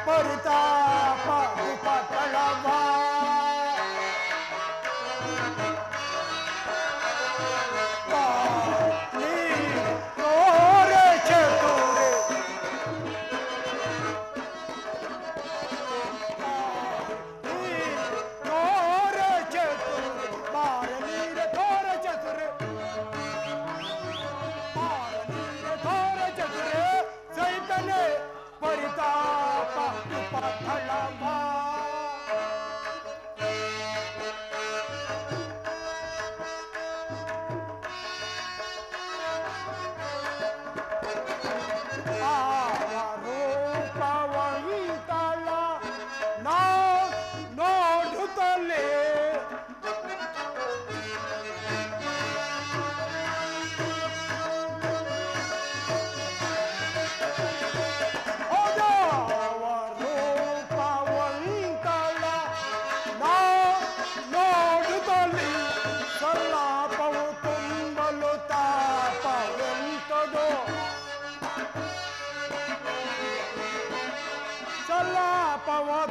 ಪರಿತಾಪ ಉಪಕಳವ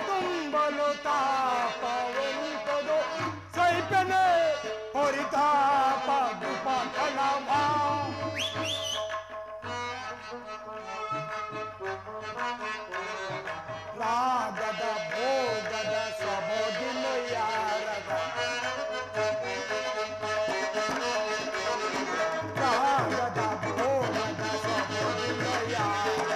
ತುಂಬಲು ತಾಪವೆಂತದು ಸೈತನೆ ಪರಿತಾಪ ಉಪಕಳವ ರಾಗದ ಭೋಗದ ಸ್ವಬೋಧಿನ ಯಾರದ ರಾಗದ ಭೋಗದ ಸ್ವಬೋಧಿನ ಯಾರದ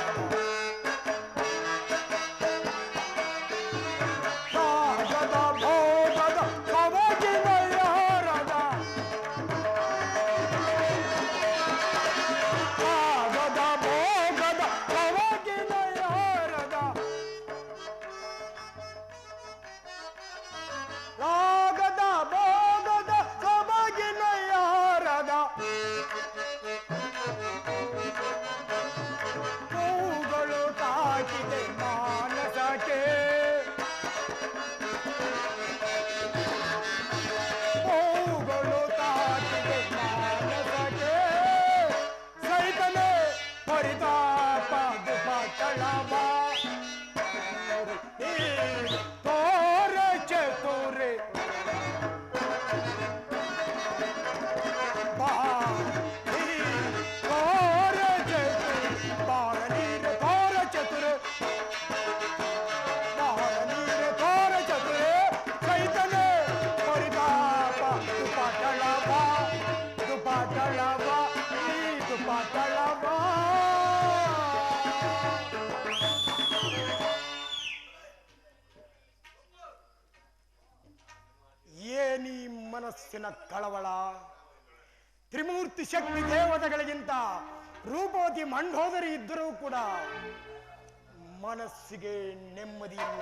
ಏನಿ ಮನಸ್ಸಿನ ಕಳವಳ ತ್ರಿಮೂರ್ತಿ ಶಕ್ತಿ ದೇವತೆಗಳಿಗಿಂತ ರೂಪವತಿ ಮಂಡೋದರಿ ಇದ್ದರೂ ಕೂಡ ಮನಸ್ಸಿಗೆ ನೆಮ್ಮದಿ ಇಲ್ಲ.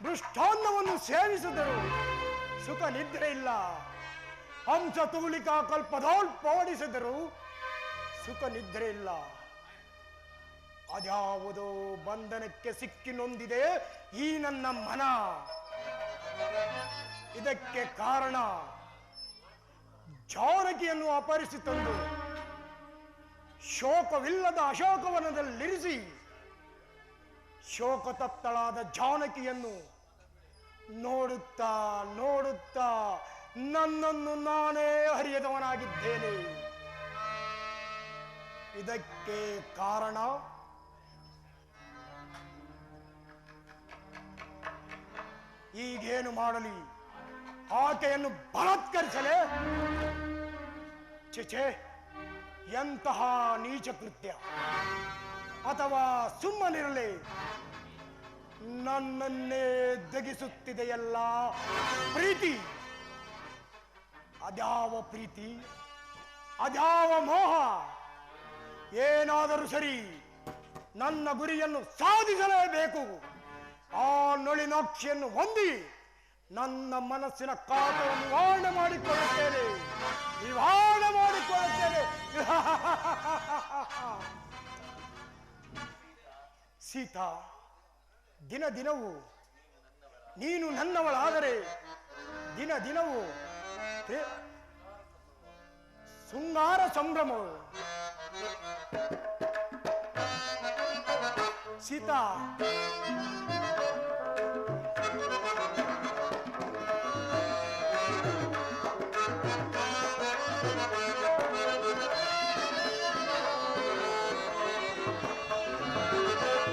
ಮೃಷ್ಟಾನ್ನವನ್ನು ಸೇವಿಸಿದರು ಸುಖ ನಿದ್ರೆ ಇಲ್ಲ. ಹಂಸ ತೂಲಿಕಾ ಕಲ್ಪದೋಲ್ಪೋಡಿಸಿದರು ಸುಖ ನಿದ್ರೆ ಇಲ್ಲ. ಅದ್ಯಾವುದೋ ಬಂಧನಕ್ಕೆ ಸಿಕ್ಕಿ ನೊಂದಿದೆ ಈ ನನ್ನ ಮನ. ಇದಕ್ಕೆ ಕಾರಣ ಜಾನಕಿಯನ್ನು ಅಪಹರಿಸಿ ತಂದು ಶೋಕವಿಲ್ಲದ ಅಶೋಕವನದಲ್ಲಿರಿಸಿ ಶೋಕತಪ್ತಳಾದ ಜಾನಕಿಯನ್ನು ನೋಡುತ್ತಾ ನೋಡುತ್ತಾ ನನ್ನನ್ನು ನಾನೇ ಹರಿಯದವನಾಗಿದ್ದೇನೆ. ಇದಕ್ಕೆ ಕಾರಣ ಈಗೇನು ಮಾಡಲಿ? ಆಕೆಯನ್ನು ಬಲಾತ್ಕರಿಸಲೇ? ಛೆ, ಎಂತಹ ನೀಚ ಕೃತ್ಯ! ಅಥವಾ ಸುಮ್ಮನಿರಲಿ? ನನ್ನನ್ನೇ ದಗಿಸುತ್ತಿದೆಯಲ್ಲ ಪ್ರೀತಿ. ಅದ್ಯಾವ ಪ್ರೀತಿ, ಅದ್ಯಾವ ಮೋಹ? ಏನಾದರೂ ಸರಿ, ನನ್ನ ಗುರಿಯನ್ನು ಸಾಧಿಸಲೇಬೇಕು. ಆ ನಳಿನಾಕ್ಷಿಯನ್ನು ಹೊಂದಿ ನನ್ನ ಮನಸ್ಸಿನ ಕಾಟವನ್ನು ನಿವಾರಣೆ ಮಾಡಿಕೊಳ್ಳುತ್ತೇನೆ. ಸೀತಾ, ದಿನ ದಿನವೂ ನೀನು ನನ್ನವಳಾದರೆ ದಿನ ದಿನವೂ ಶೃಂಗಾರ ಸಂಭ್ರಮವು. ಸೀತಾ,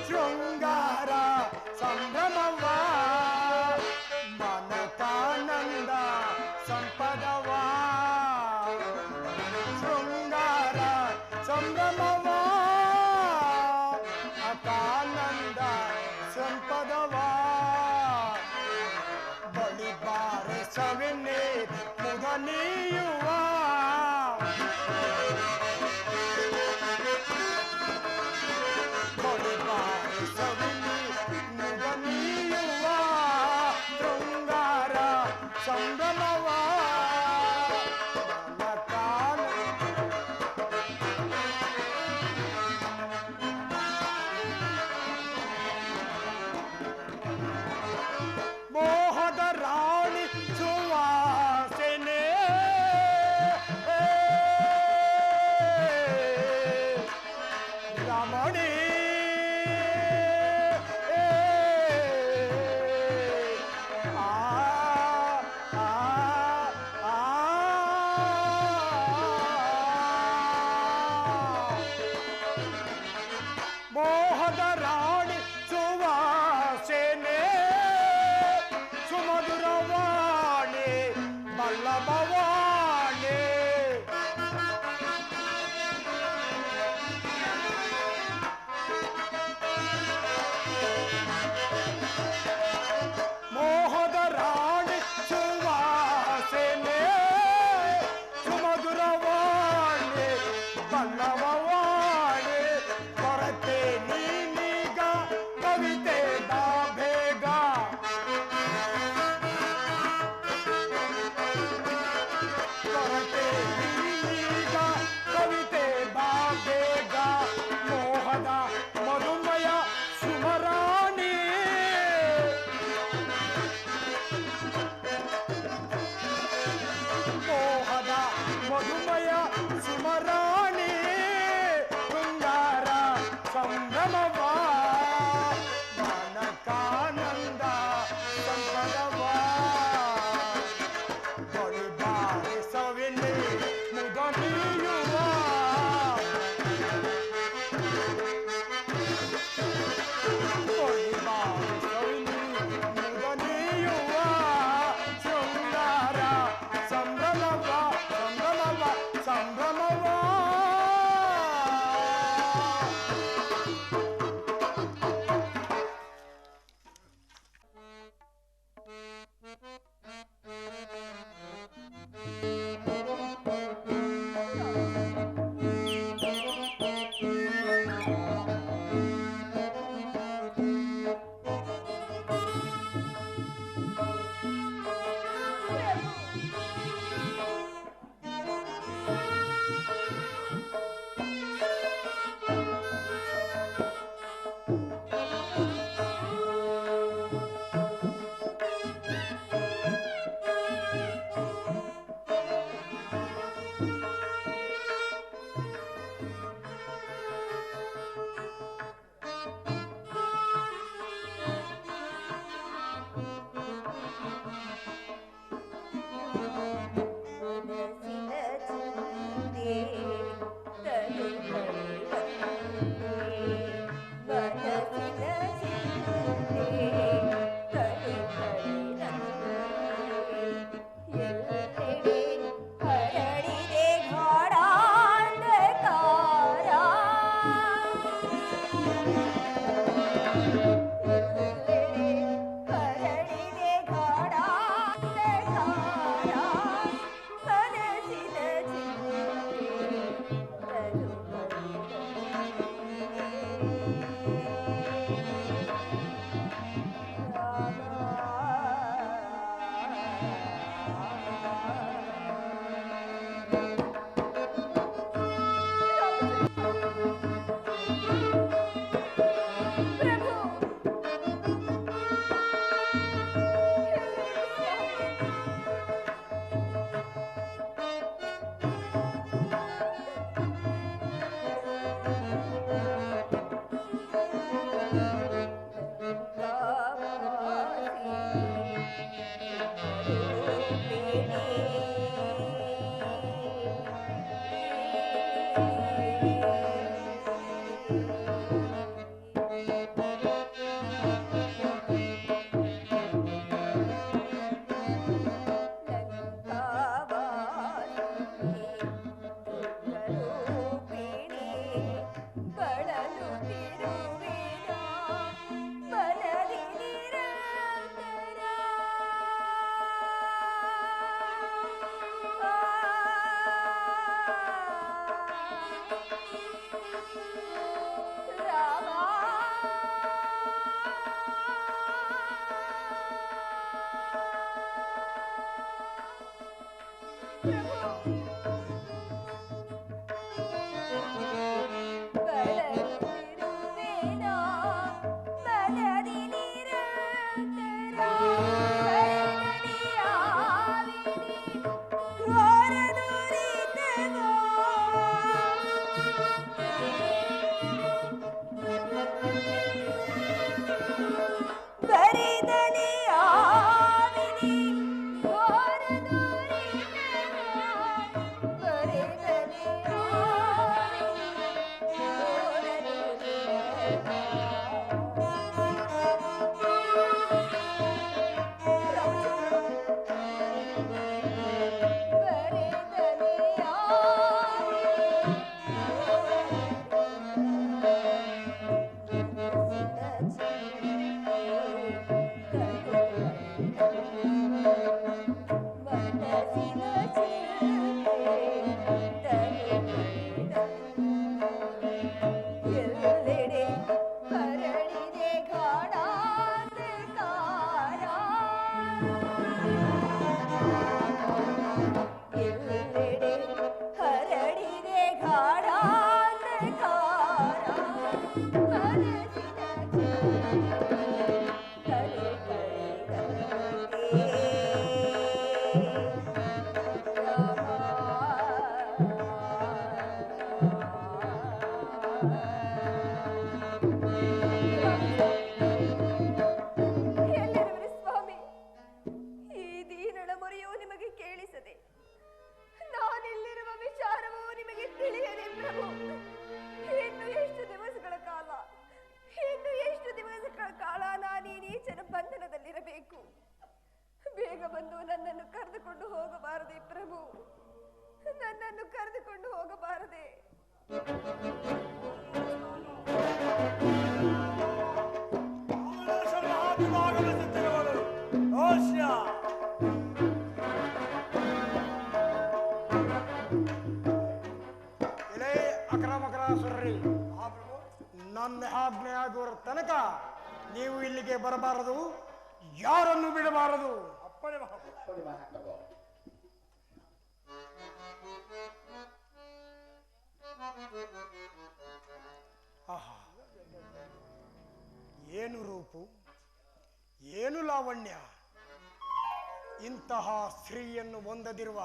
ಶೃಂಗಾರ ಸಂಭ್ರಮವ ಮನಕಾನಂದ ಸಂಪದವ, ಶೃಂಗಾರ ಸಂಭ್ರಮವ ಅಕಾನಂದ ಸಂಪದವ, ಬಳಿಬಾರೆ ಸವಿನೆ ಮುದನೀಯುವ, ಬಳಿಬಾರೆ ಸವಿನೆ ಮುದನೀಯುವ, ಶೃಂಗಾರ ಸಂಭ್ರಮವ ಮೋಹದ ರಾಣಿ ಸುವಾಸನೆ, ರಮಣಿ ಆ ಆ ಆ ಮೋಹದ ರಾಣಿ ಸುವಾಸನೆ, ಸುಮಧುರವಾಣಿ ಬಲ್ಲಭವಾಣಿ, ಮೋಹದ ರಾಣಿ ಸುವಾಸನೆ, ಸುಮಧುರವಾಣಿ ಬಲ್ಲಭವಾಣಿ, ಕೊರತೆ ನೀನೀಗ ಕವಿತೆ ಬಾ ಬೇಗ, ಕೊರತೆ ನೀನೀಗ ಕವಿತೆ ಬಾ ಬೇಗ, ಮೋಹದ ಮಧುಮಯ ಸುಮರಾಣಿ, ಮೋಹದ ಮಧುಮಯ ಸುಮರಾಣಿ, ಶೃಂಗಾರ ಸಂಭ್ರಮವ ಮನಕಾನಂದ ಸಂಪದವ, ಬಳಿಬಾರೆ ಸವಿನೆ ಮುದನೀಯುವ, ಬಳಿಬಾರೆ ಸವಿನೆ ಮುದನೀಯುವ, ಶೃಂಗಾರ ಸಂಭ್ರಮವ ಸಂಭ್ರಮವ ಸಂಭ್ರಮವ. ನನ್ನ ಆಜ್ಞೆ ಆಗುವ ತನಕ ನೀವು ಇಲ್ಲಿಗೆ ಬರಬಾರದು, ಯಾರನ್ನು ಬಿಡಬಾರದು. ಆಹಾ, ಏನು ರೂಪು, ಏನು ಲಾವಣ್ಯ! ಇಂತಹ ಸ್ತ್ರೀಯನ್ನು ಹೊಂದದಿರುವ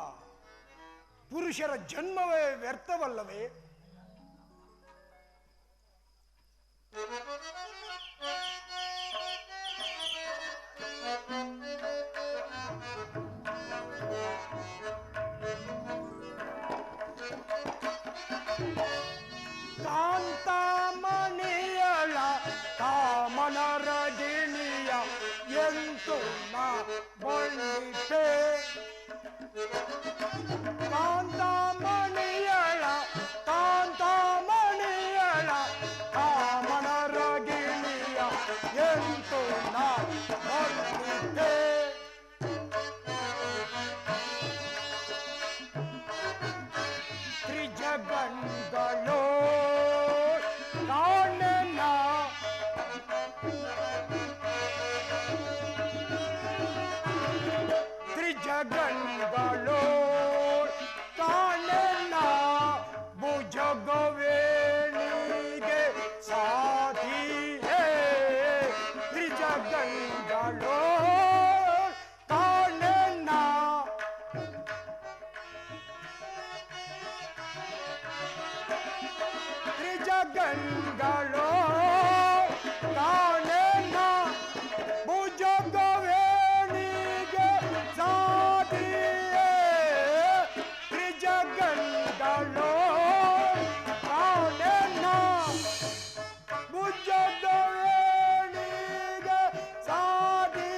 ಪುರುಷರ ಜನ್ಮವೇ ವ್ಯರ್ಥವಲ್ಲವೇ? ಕಾಂತಮಣಿಯಳ ಕಾಮನರ ಗಿಣಿಯ ಎಂತು ನಾ ಬಂದಿತೆ. ಕಾಂತಮಣಿಯಳ ಕಾಮನರ ಗಿಣಿಯ ಎಂತು ನಾ ಬಂದಿತೆ. ತ್ರಿಜಗಂಗಳು ಕಾಣನ ತ್ರಿಜಗಂಗಳು ಕಾಣನ ಭುಜಗವೇಣಿಗೆ ಸಾಧಿಯೇ. ತ್ರಿಜಗಂಗಳು ಕಾಣನ ತ್ರಿಜಗಂಗಳು ಕಾಣನ ಭುಜಗವೇಣಿಗೆ ಸಾಧಿಯೇ. ತ್ರಿಜಗಂಗಳು ಕಾಣನ ಭುಜಗವೇಣಿಗೆ ಸಾಧಿ.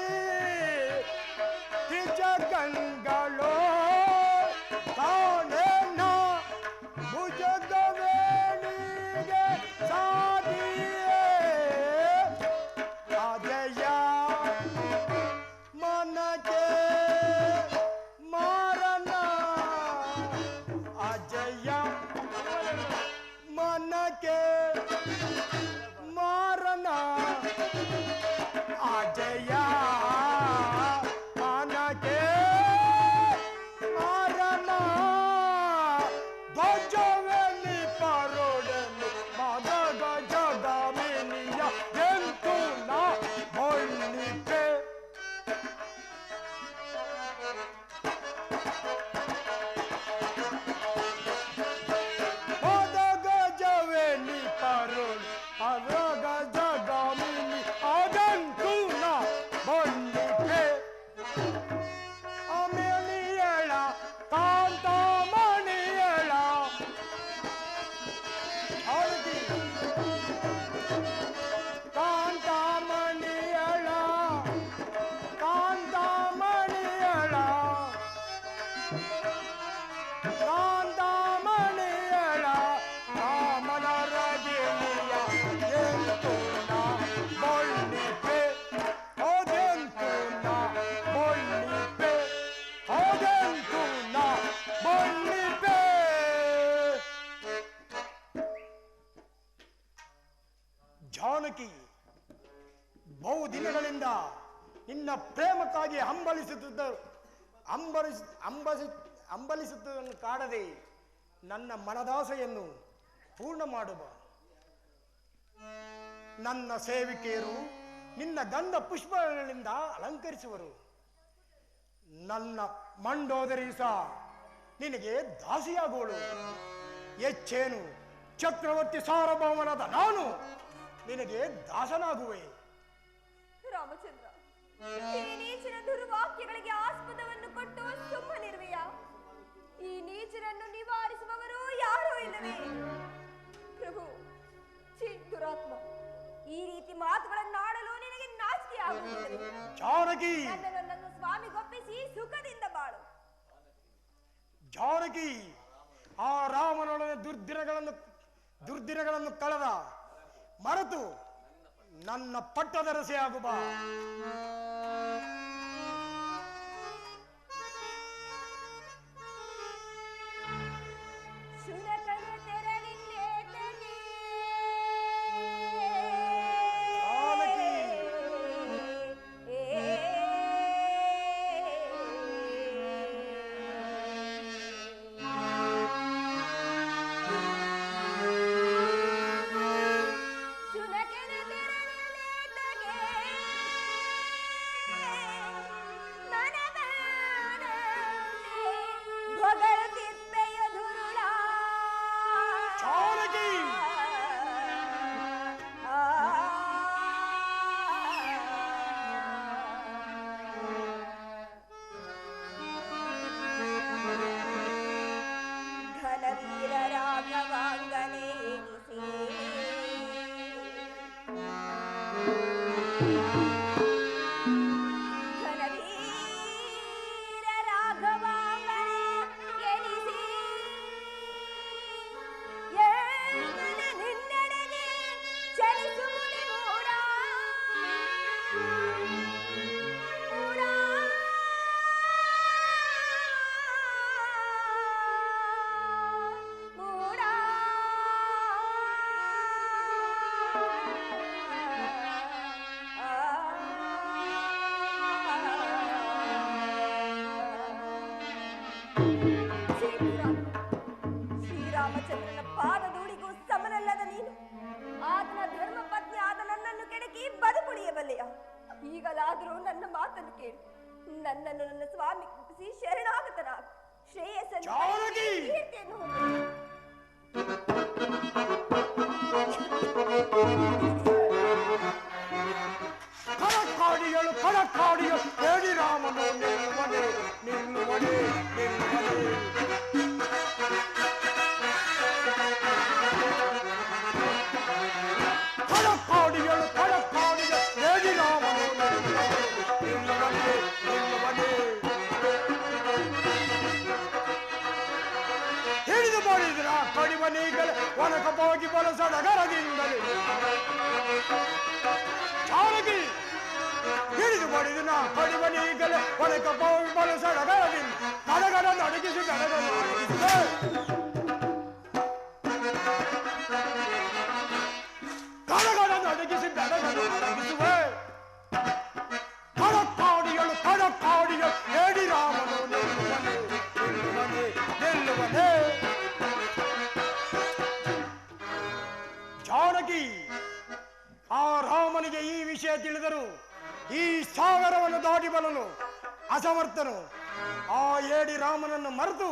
ತ್ರಿಜಗಂಗಳು ಕಾಣನ ಭುಜಗವೇಣಿಗೆ ಸಾಧಿ. ನಿನ್ನ ಪ್ರೇಮಕ್ಕಾಗಿ ಹಂಬಲಿಸುತ್ತದನ್ನು ಕಾಡದೆ ನನ್ನ ಮನದಾಸೆಯನ್ನು ಪೂರ್ಣ ಮಾಡುವ. ನನ್ನ ಸೇವಿಕೆಯರು ನಿನ್ನ ಗಂಧ ಪುಷ್ಪಗಳಿಂದ ಅಲಂಕರಿಸುವರು. ನನ್ನ ಮಂಡೋದರಿ ಸಹ ನಿನಗೆ ದಾಸಿಯಾಗೋಳು. ಹೆಚ್ಚೇನು ಚಕ್ರವರ್ತಿ ಸಾರ್ವಭೌಮನಾದ ನಾನು ನಿನಗೆ ದಾಸನಾಗುವೆ. ರಾಮಚಂದ್ರ, ಈ ನೀಚನ ದುರ್ವಾಕ್ಯಗಳಿಗೆ ಆಸ್ಪದವನ್ನು ಕೊಟ್ಟು ಸುಮ್ಮನಿರುವೆಯ? ಈ ನೀಚನನ್ನು ನಿವಾರಿಸುವವರು ಯಾರೂ ಇಲ್ಲವೇ? ಪ್ರಭು, ದುರಾತ್ಮ, ಈ ರೀತಿ ಮಾತುಗಳನ್ನಾಡಲು ನಿನಗೆ ನಾಚಿಕೆ ಆಗುತ್ತದೆ. ಜಾನಕಿ, ನನ್ನ ಸ್ವಾಮಿಗೊಪ್ಪಿಸಿ ಸುಖದಿಂದ ಬಾಳು. ಜಾನಕಿ, ಆ ರಾಮನೊಡನೆ ದುರ್ದಿನಗಳನ್ನು ಕಳೆದ ಮರೆತು ನನ್ನ ಪಟ್ಟದರಸೆಯಾಗು ಬಾ. ಶ್ರೀರಾಮಚಂದ್ರನ ಪಾದಧೂಳಿಗೂ ಸಮನಲ್ಲದ ನೀನು ಆತನ ಧರ್ಮ ಪತ್ನಿ ಆದ ನನ್ನನ್ನು ಕೆಡಕಿ ಬದುಕುಳಿಯಬಲ್ಲೆಯ? ಈಗಲಾದರೂ ನನ್ನ ಮಾತನ್ನು ಕೇಳು. ನನ್ನನ್ನು ನನ್ನ ಸ್ವಾಮಿ ಕೃಪಿಸಿ ಶರಣಾಗತನಾಗ ಶ್ರೇಯಸ್ಸನ್ನು ಕೀರ್ತಿಯನ್ನು ಕಳಕಾಡಿಗಳು ಹೇಳಿ ರಾಮನು ನಿಲ್ಲುವನೆ ನಿಲ್ಲುವನೆ ನಿಲ್ಲುವನೆ. ಕಳಕಾಡಿಗಳು ಹೇಳಿ ರಾಮನು ನಿಲ್ಲುವನೆ ನಿಲ್ಲುವನೆ. ಹಿಡಿದು ಮಾಡಿದ್ರ ಕಡಿಮನೀಗಲ ಒನಕ ಹೋಗಿ ಬಲಸಡಗರದಿಂದಲೇ ಜಾನಕಿ ಹಿಡಿದು ಮಾಡಿದ ನಾ ಕಡಿಮನೀಗಲ ಒನಕ ಹೋಗಿ ಬಲಸಡಗರದಿಂದ ಕಡಗಡ ನಡಗಿಸಿ ಕಡಗ ನಡಗಿಸಿದೆ. ಕಡಗಡ ನಡಗಿಸಿ ಕಡಗ ನಡಗಿಸುವೆ. ಕಡಕಾಡಿಗಳು ಹೇಳಿ ರಾಮನು ನಿಲ್ಲುವನೆ ನಿಲ್ಲುವನೆ ನಿಲ್ಲುವನೆ. ಜಾನಕಿ, ಆ ರಾಮನಿಗೆ ಈ ವಿಷಯ ತಿಳಿದರು ಈ ಸಾಗರವನ್ನು ದಾಟಿ ಬರಲು ಅಸಮರ್ಥನು. ಆ ಏಡಿ ರಾಮನನ್ನು ಮರೆತು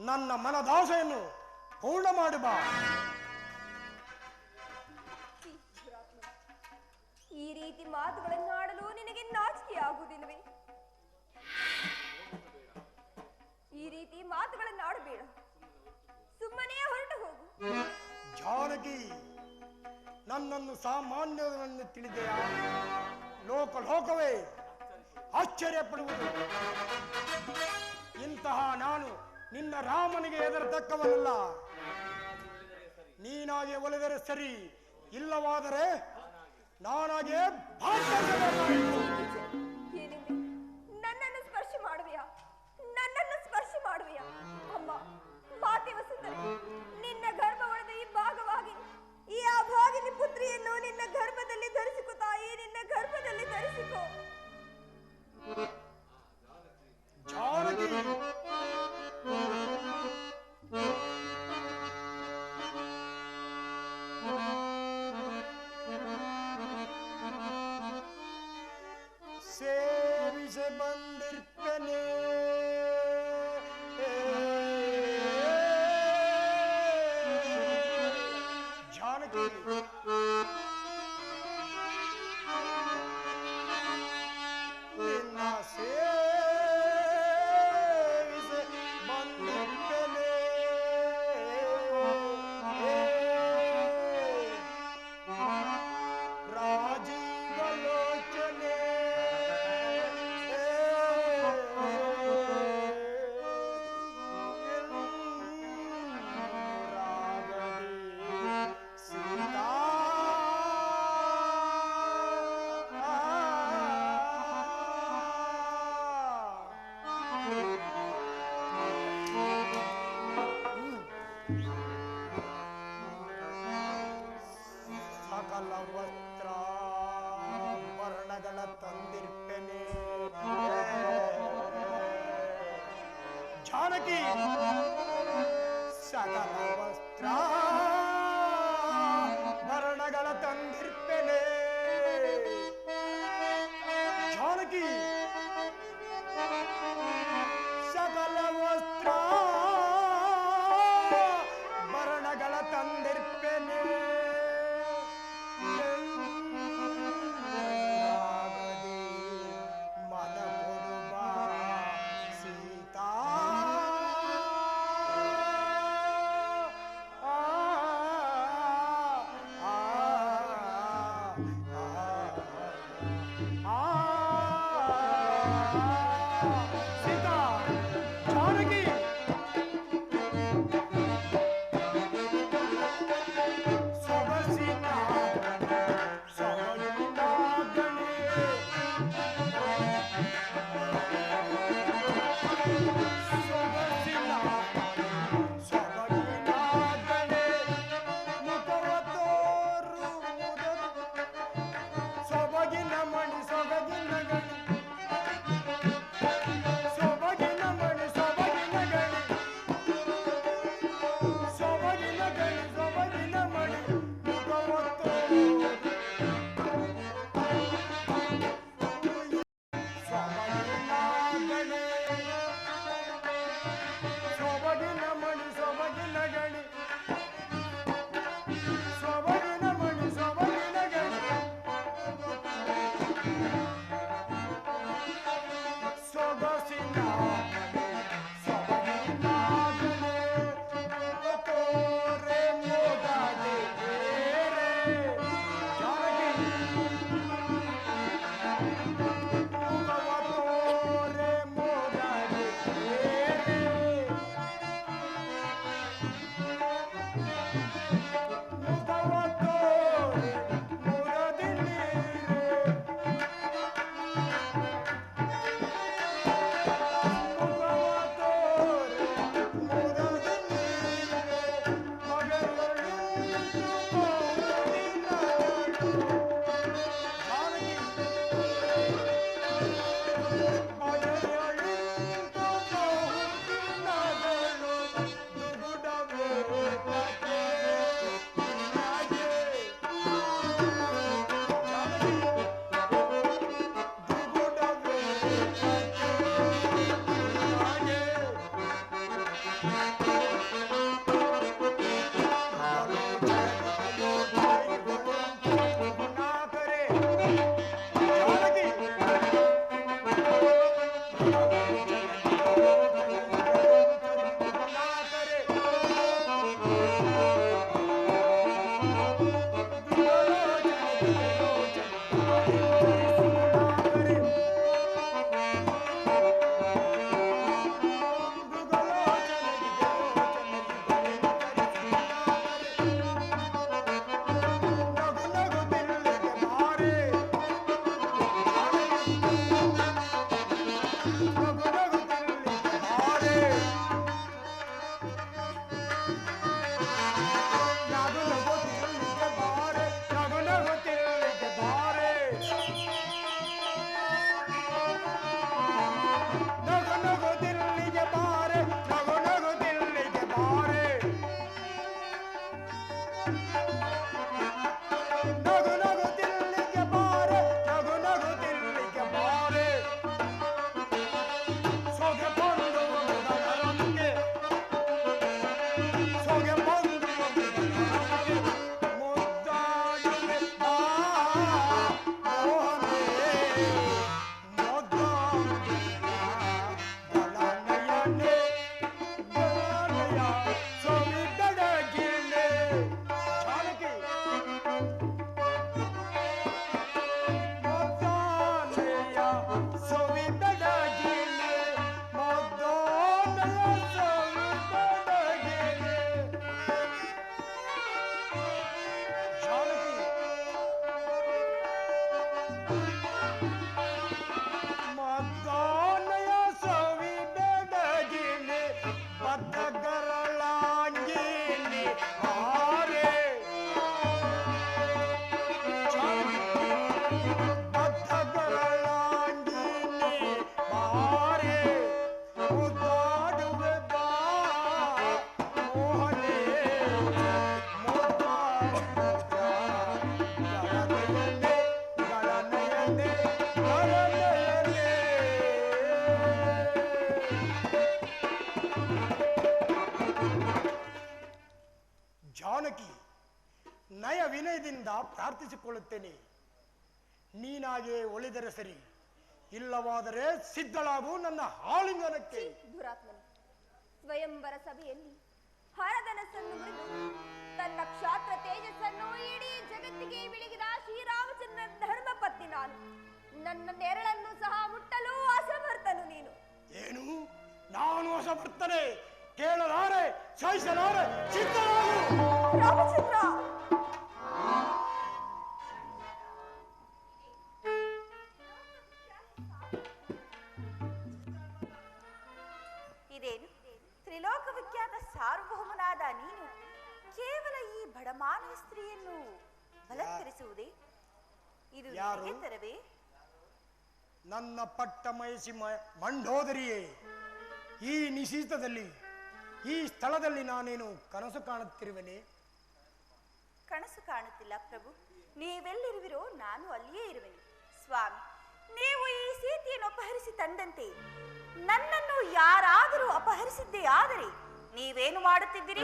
ನನ್ನ ಮನದಾಸೆಯನ್ನು ಪೂರ್ಣ ಮಾಡಿ ಬಾ. ಈ ರೀತಿ ಮಾತುಗಳನ್ನಾಡಲು ನಿನಗೆ ನಾಚಿಕೆ ಆಗುವುದಿಲ್ಲವೇ? ಈ ರೀತಿ ಮಾತುಗಳನ್ನಾಡಬೇಡ, ಸುಮ್ಮನೆ ಹೊರಟು ಹೋಗು. ಜಾನಕಿ, ನನ್ನನ್ನು ಸಾಮಾನ್ಯವನ್ನು ತಿಳಿದೆಯಾ? ಲೋಕವೇ ಆಶ್ಚರ್ಯಪಡುವುದು. ಇಂತಹ ನಾನು ನಿನ್ನ ರಾಮನಿಗೆ ಎದರತಕ್ಕವನಲ್ಲ. ನೀನಾಗೆ ಒಲಿದರೆ ಸರಿ, ಇಲ್ಲವಾದರೆ ನಾನಾಗೆ ನನ್ನನ್ನು ಸ್ಪರ್ಶ ಮಾಡುವೆಯಾ? ನನ್ನನ್ನು ಸ್ಪರ್ಶ ಮಾಡುವೆಯಾ? ಅಮ್ಮ ಮಾತೆ ವಸುಂಧರೆ, ನಿನ್ನ ಗರ್ಭ ಒಡೆದ ಈ ಭಾಗವಾಗಿ ಈ ಅಭಾಗಿನಿ ಪುತ್ರಿಯನ್ನು ನಿನ್ನ ಗರ್ಭದಲ್ಲಿ ಧರಿಸಿಕೋ ತಾಯಿ, ನಿನ್ನ ಗರ್ಭದಲ್ಲಿ ಧರಿಸಿಕೋ. ಸಕಲ ವಸ್ತ್ರ ಭರಣಗಳ ತಂದಿರ್ಪೆನೆ ಜಾನಕಿ ಸಕಲ ವಸ್ತ್ರ ಭರಣಗಳ ತಂದಿರ್ಪೆನೆ ಮನ ಕೊಡುವ ಸೀತಾ ಸೀತಾ ಜಾನಕಿ ಸೊಗಸಿನ ಸೊಗಸಿನ ಗಣಿ ಸೊಗಸಿನ ಸೊಗಸಿನ ಗಣಿ ಮುಖವ ತೋರುವುದು ಸೊಬಗಿನ ಮಣಿ ಸೊಗಗಿನ ಗಣಿ ಸೊಬಗಿನ ಮಣಿ ಸೊಬಗಿನ ಗಣಿ ಸೊಬಗಿನ ಗಣಿ ಸೊಬಗಿನ ಮಣಿ ಮುಖವ ತೋರು ಸೊಬಗಿನ ಗಣಿ ಸೊಬಗಿನ ಮಣಿ ಸೊಬಗಿನ ಗಣಿ ಸೊಬಗಿನ ಮಣಿ ಸೊಬಗಿನ ಗಣಿ ಸೊಗಸಿನ ಸೊಬಗಿನ ಗಣಿ ತೋರೆ ಮೋದಾದೆ ಬೇರೆ ಜಾನಕಿ ಮುಖವ ತೋರೆ ಮೋದಾದೆ ಬೇರೆ ಮುಖವ ತೋರೆ ಮುರದಿಲ್ಲೀರೆ ಮುಖವ ತೋರೆ ಮುರದಿಲ್ಲೀರೆ ಮಗಳೊಳು ಮೋದಿನಗಳು ಜಾನಕಿ ಮಗಳೊಳು ಮೋದಿನಗಳು ದುಗುಡಬೇಕತೆ ನಿನಗೆ ಜಾನಕಿ ದುಗುಡಬೇಕತೆ ಬಾರೆ ಉದ್ದಾಡುವೆ ಬಾ ನಯ ವಿನಯದಿಂದ ಪ್ರಾರ್ಥಿಸಿಕೊಳ್ಳುತ್ತೇನೆ. ನೀನಾಗೆ ಒಲಿದರೆ ಸರಿ, ಇಲ್ಲವಾದರೆ ಸಿದ್ಧಳಾಗು ನನ್ನ ಆಲಿಂಗನಕ್ಕೆ. ದುರಾತ್ಮನೆ, ಸ್ವಯಂವರ ಸಭೆಯಲ್ಲಿ ಹರಧನಸ್ಸನ್ನು ಮುರಿದು ತನ್ನ ಕ್ಷಾತ್ರ ತೇಜಸ್ಸನ್ನು ಇಡೀ ಜಗತ್ತಿಗೆ ಬೆಳಗಿದ ಶ್ರೀರಾಮಚಂದ್ರನ ಧರ್ಮ ಪತ್ನಿ ನಾನು. ನನ್ನ ನೆರಳನ್ನು ಸಹ ಮುಟ್ಟಲು ಅಸಮರ್ಥನು ನೀನು. ಏನು? ನಾನು ಅಸಮರ್ಥನೆ? ಕೇಳಲಾರೆ, ಸಹಿಸಲಾರೆ, ಸಿದ್ಧಳಾಗು. ರಾಮಚಂದ್ರ, ಇದೇನು ತ್ರಿಲೋಕ ವಿಖ್ಯಾತ ಸಾರ್ವಭೌಮನಾದ ನೀನು ಕೇವಲ ಈ ಬಡಮಾನವ ಸ್ತ್ರೀಯನ್ನು ಬಲತ್ಕರಿಸುವುದೇ? ಇದು ಯಾರು? ನಿನಗೆ ತರವೇ? ನನ್ನ ಪಟ್ಟ ಮಯಸಿ ಮಂಡೋದರಿಯೇ, ಈ ನಿಶೀತದಲ್ಲಿ, ಈ ಸ್ಥಳದಲ್ಲಿ ನಾನೇನು ಕನಸು ಕಾಣುತ್ತಿರುವೆನೆ? ಕನಸು ಕಾಣುತ್ತಿಲ್ಲ ಪ್ರಭು. ನೀವೆಲ್ಲಿರುವಿರೋ ನಾನು ಅಲ್ಲಿಯೇ ಇರುವೆನು. ಸ್ವಾಮಿ, ನೀವು ಈ ಸೀತೆಯನ್ನು ಅಪಹರಿಸಿ ತಂದಂತೆ ನನ್ನನ್ನು ಯಾರಾದರೂ ಅಪಹರಿಸಿದ್ದೇ ಆದರೆ ನೀವೇನು ಮಾಡುತ್ತಿದ್ದೀರಿ?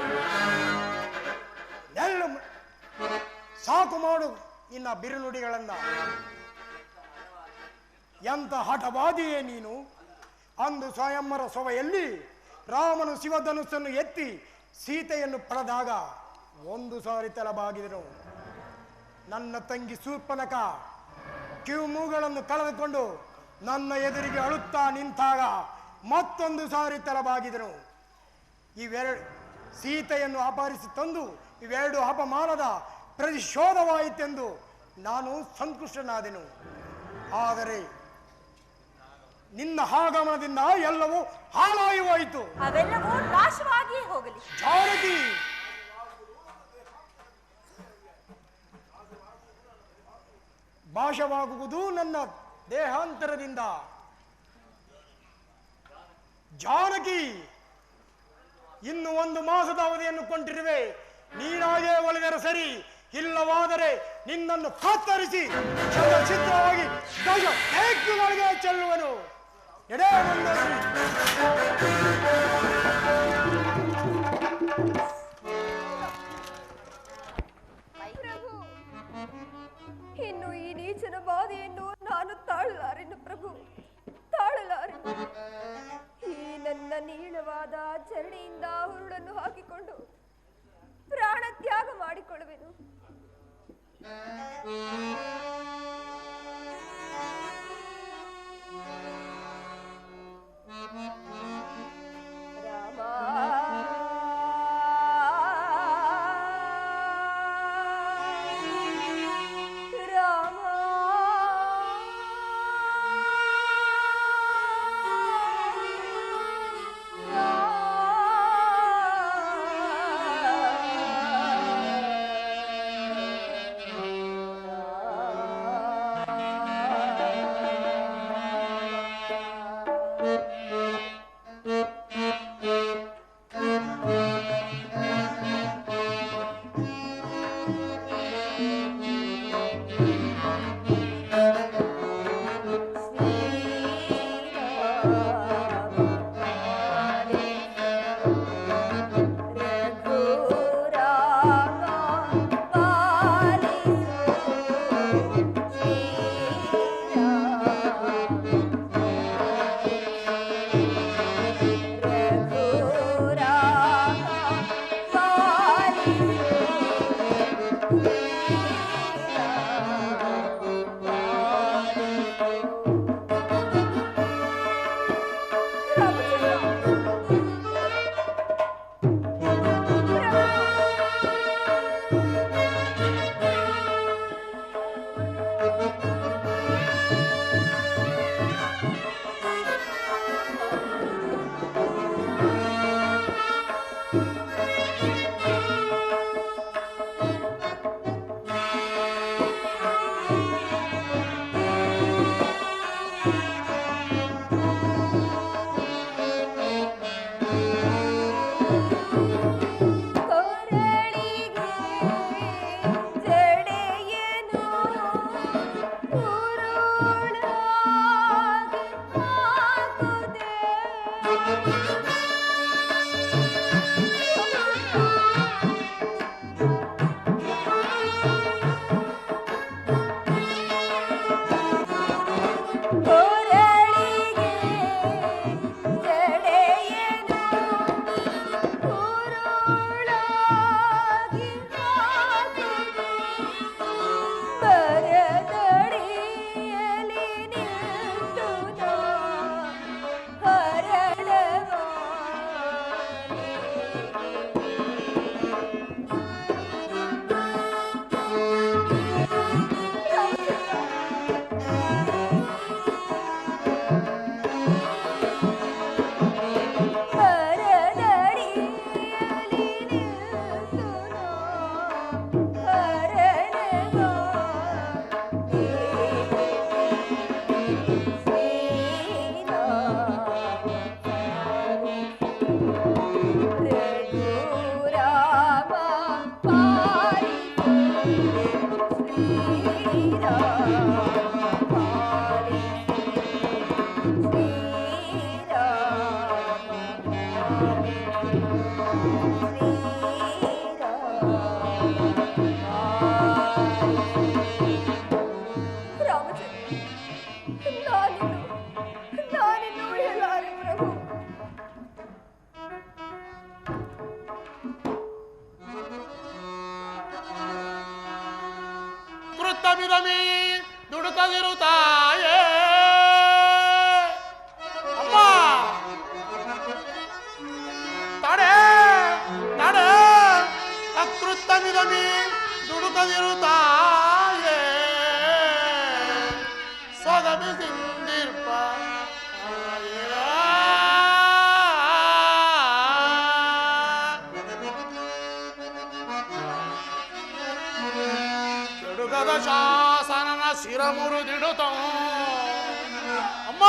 ಸಾಕು ಮಾಡು ನಿನ್ನ ಬಿರುನುಡಿಗಳನ್ನ. ಎಂತ ಹಠವಾದಿಯೇ ನೀನು! ಅಂದು ಸ್ವಯಂವರ ಸಭೆಯಲ್ಲಿ ರಾಮನು ಶಿವಧನುಸ್ಸನ್ನು ಎತ್ತಿ ಸೀತೆಯನ್ನು ಪಡೆದಾಗ ಒಂದು ಸಾರಿ ತಲೆಬಾಗಿದನು. ನನ್ನ ತಂಗಿ ಶೂರ್ಪನಖ ಕಿವಿಮೂಗಳನ್ನು ಕಳೆದುಕೊಂಡು ನನ್ನ ಎದುರಿಗೆ ಅಳುತ್ತಾ ನಿಂತಾಗ ಮತ್ತೊಂದು ಸಾರಿ ತಲೆಬಾಗಿದನು. ಇವೆರಡು ಸೀತೆಯನ್ನು ಅಪಹರಿಸಿ ತಂದು ಇವೆರಡು ಅಪಮಾನದ ಪ್ರತಿಶೋಧವಾಯಿತೆಂದು ನಾನು ಸಂತುಷ್ಟನಾದೆನು. ಆದರೆ ನಿನ್ನ ಆಗಮನದಿಂದ ಎಲ್ಲವೂ ಹಾಳಾಗಿ ಹೋಯಿತು. ಅವೆಲ್ಲವೂ ನಾಶವಾಗಿಯೇ ಹೋಗಲಿ. ಜಾನಕಿ, ಭಾಷವಾಗುವುದು ನನ್ನ ದೇಹಾಂತರದಿಂದ. ಜಾನಕಿ, ಇನ್ನು 1 ಮಾಸದ ಅವಧಿಯನ್ನು ಕೊಂಡಿರುವೆ. ನೀನಾಗೇ ಒಲಿದರೆ ಸರಿ, ಇಲ್ಲವಾದರೆ ನಿನ್ನನ್ನು ಕತ್ತರಿಸಿ ಚಿತ್ರವಾಗಿ ದಶಗಳಿಗೆ ಚೆಲ್ಲುವನು. ಎಡೆ ಪ್ರಭು, ಇನ್ನು ಈ ನೀಚನ ಬಾಧೆಯನ್ನು ನಾನು ತಾಳಲಾರೆನು ಪ್ರಭು, ತಾಳಲಾರೆನು. ಈ ನನ್ನ ನೀಳವಾದ ಚರಣಿಯಿಂದ ಹುರುಳನ್ನು ಹಾಕಿಕೊಂಡು ಪ್ರಾಣ ತ್ಯಾಗ ಮಾಡಿಕೊಳ್ಳುವೆನು. ರಾಮ, ರಾಮ, ಮಿರಮಿ ದುಡುಕದಿರು ತಾಯೇ ಅಮ್ಮ ತಡೆ ತಡೆ ಅಕೃತ ಮಿರಮಿ ದುಡುಕದಿರು ತಾಯೇ ಸ್ವಗಮಿ ಸಿಂದಿರ್ಪ ಕೆಡುಗದ ಶಾಸನನ ಶಿರಮುರುದಿಡುತ್ತ ಅಮ್ಮ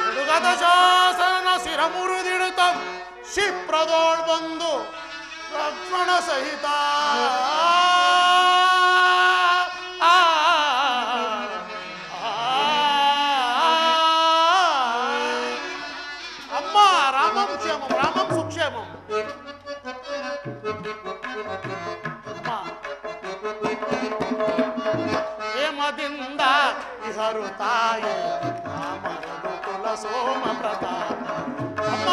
ಕೆಡುಗದ ಶಾಸನನ ಶಿರಮುರುದಿಡುತ್ತ ಶಿಪ್ರದೋಳ್ ಬಂದು ಲಕ್ಷ್ಮಣ ಸಹಿತ ಅಮ್ಮ ರಾಮಂ ಕ್ಷೇಮಂ ರಾಮಂ ಸುಕ್ಷೇಮಂ ಹೇಮದಿಂದ ಇಹರು ತಾಯಿ ರಾಮರನು ಕುಲ ಸೋಮ ಪ್ರತಾಪ ಅಮ್ಮ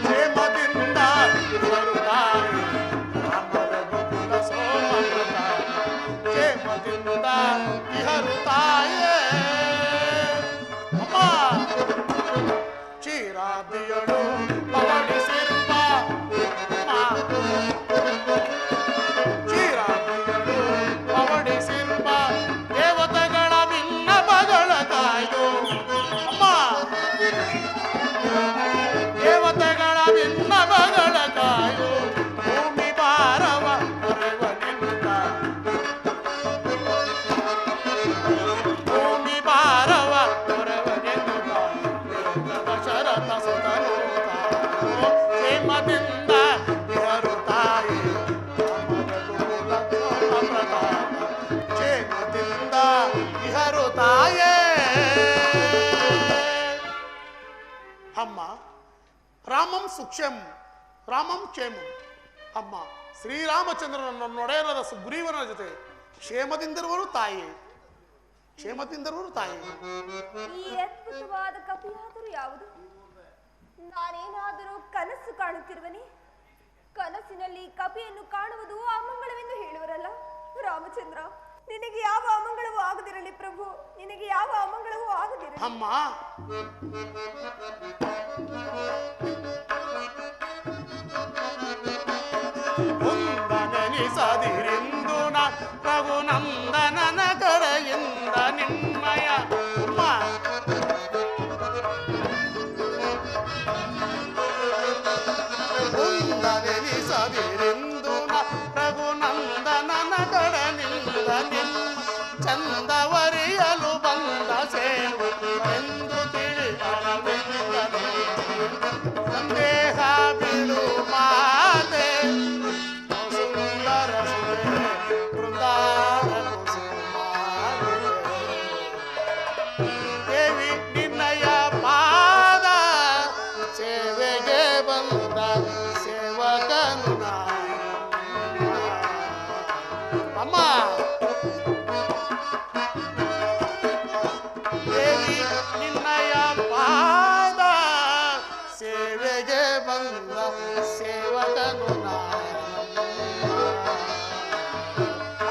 ಹೇಮದಿಂದ ಇಹರು ತಾಯಿ ರಾಮರನು ಕುಲ ಸೋಮ ಪ್ರತಾಪ ಹೇಮದಿಂದ ಇಹರು ತಾಯೇ ಅಮ್ಮ ಚೀರಾದಿಯಳು ಪವಡಿಸಿರುವ ಚೀರಾದಿಯಳು ಪವಡಿಸಿರುವ ದೇವತೆಗಳ ಭಿನ್ನಪಗಳ ಕಾಯು ಅಮ್ಮ ದೇವತೆಗಳ ಭಿನ್ನಪಗಳ ಕಾಯು ಭೂಮಿ ಭಾರವ ಹೊರವನಿಂದ ಭೂಮಿ ಭಾರವ ಹೊರವನಿಂದ ದಶರಥ ಸುತನು ಹೇಮದಿಂದ ಇಹರು ತಾಯಿ ಕ್ಷೇಮದಿಂದ ಇಹರು ತಾಯೇ ಅಮ್ಮ ರಾಮಂ ಸುಕ್ಷೇಮ ರಾಮಂ ಕ್ಷೇಮಂ ಅಮ್ಮ ಶ್ರೀರಾಮಚಂದ್ರನ ನೊಡೆಯರಾದ ಸುಗ್ರೀವನ ಜೊತೆ ಕ್ಷೇಮದಿಂದಿರುವರು ತಾಯಿ ಕ್ಷೇಮದಿಂದಿರುವರು ತಾಯಿ ಈ ಅದ್ಭುತವಾದ ಕಪಿಯಾದರೂ ಯಾವುದು? ನಾನೇನಾದರೂ ಕನಸು ಕಾಣುತ್ತಿರುವನೇ? ಕನಸಿನಲ್ಲಿ ಕಪಿಯನ್ನು ಕಾಣುವುದು ಅಮಂಗಳವೆಂದು ಹೇಳುವರಲ್ಲ ರಾಮಚಂದ್ರ. ನಿನಗೆ ಯಾವ ಅಮಂಗಳವೂ ಆಗದಿರಲಿ ಪ್ರಭು, ನಿನಗೆ ಯಾವ ಅಮಂಗಳವೂ ಆಗದಿರಲಿ. ಅಮ್ಮ ನೆನೆಸದಿರಿಂದು ರಘುನಂದನನ ಕಡೆಯಿಂದ ನಿಮ್ಮಯ ಅಮ್ಮ ನೆನೆಸದಿರಿಂದು ರಘುನಂದನನ ಕಡೆಯಿಂದ ನಿಮ್ಮ ಚಂದವರಿಯಲು ಬಂದ ಸೇವು ಎಂದು ತಿಳಿಯಲು ಸಂದೇಹ ಬಿಡು ಮಾತೆ ಸುಂದರ ಬೃಂದಾರ ದೇವಿ ನಿನ್ನಯ ಪಾದ ಸೇವೆಗೆ ಬಂದ ಸೇವಕನು ಅಮ್ಮ ದೇವಿ ನಿನ್ನಯ ಪಾದ ಸೇವೆಗೆ ಬಂದ ಸೇವಕನು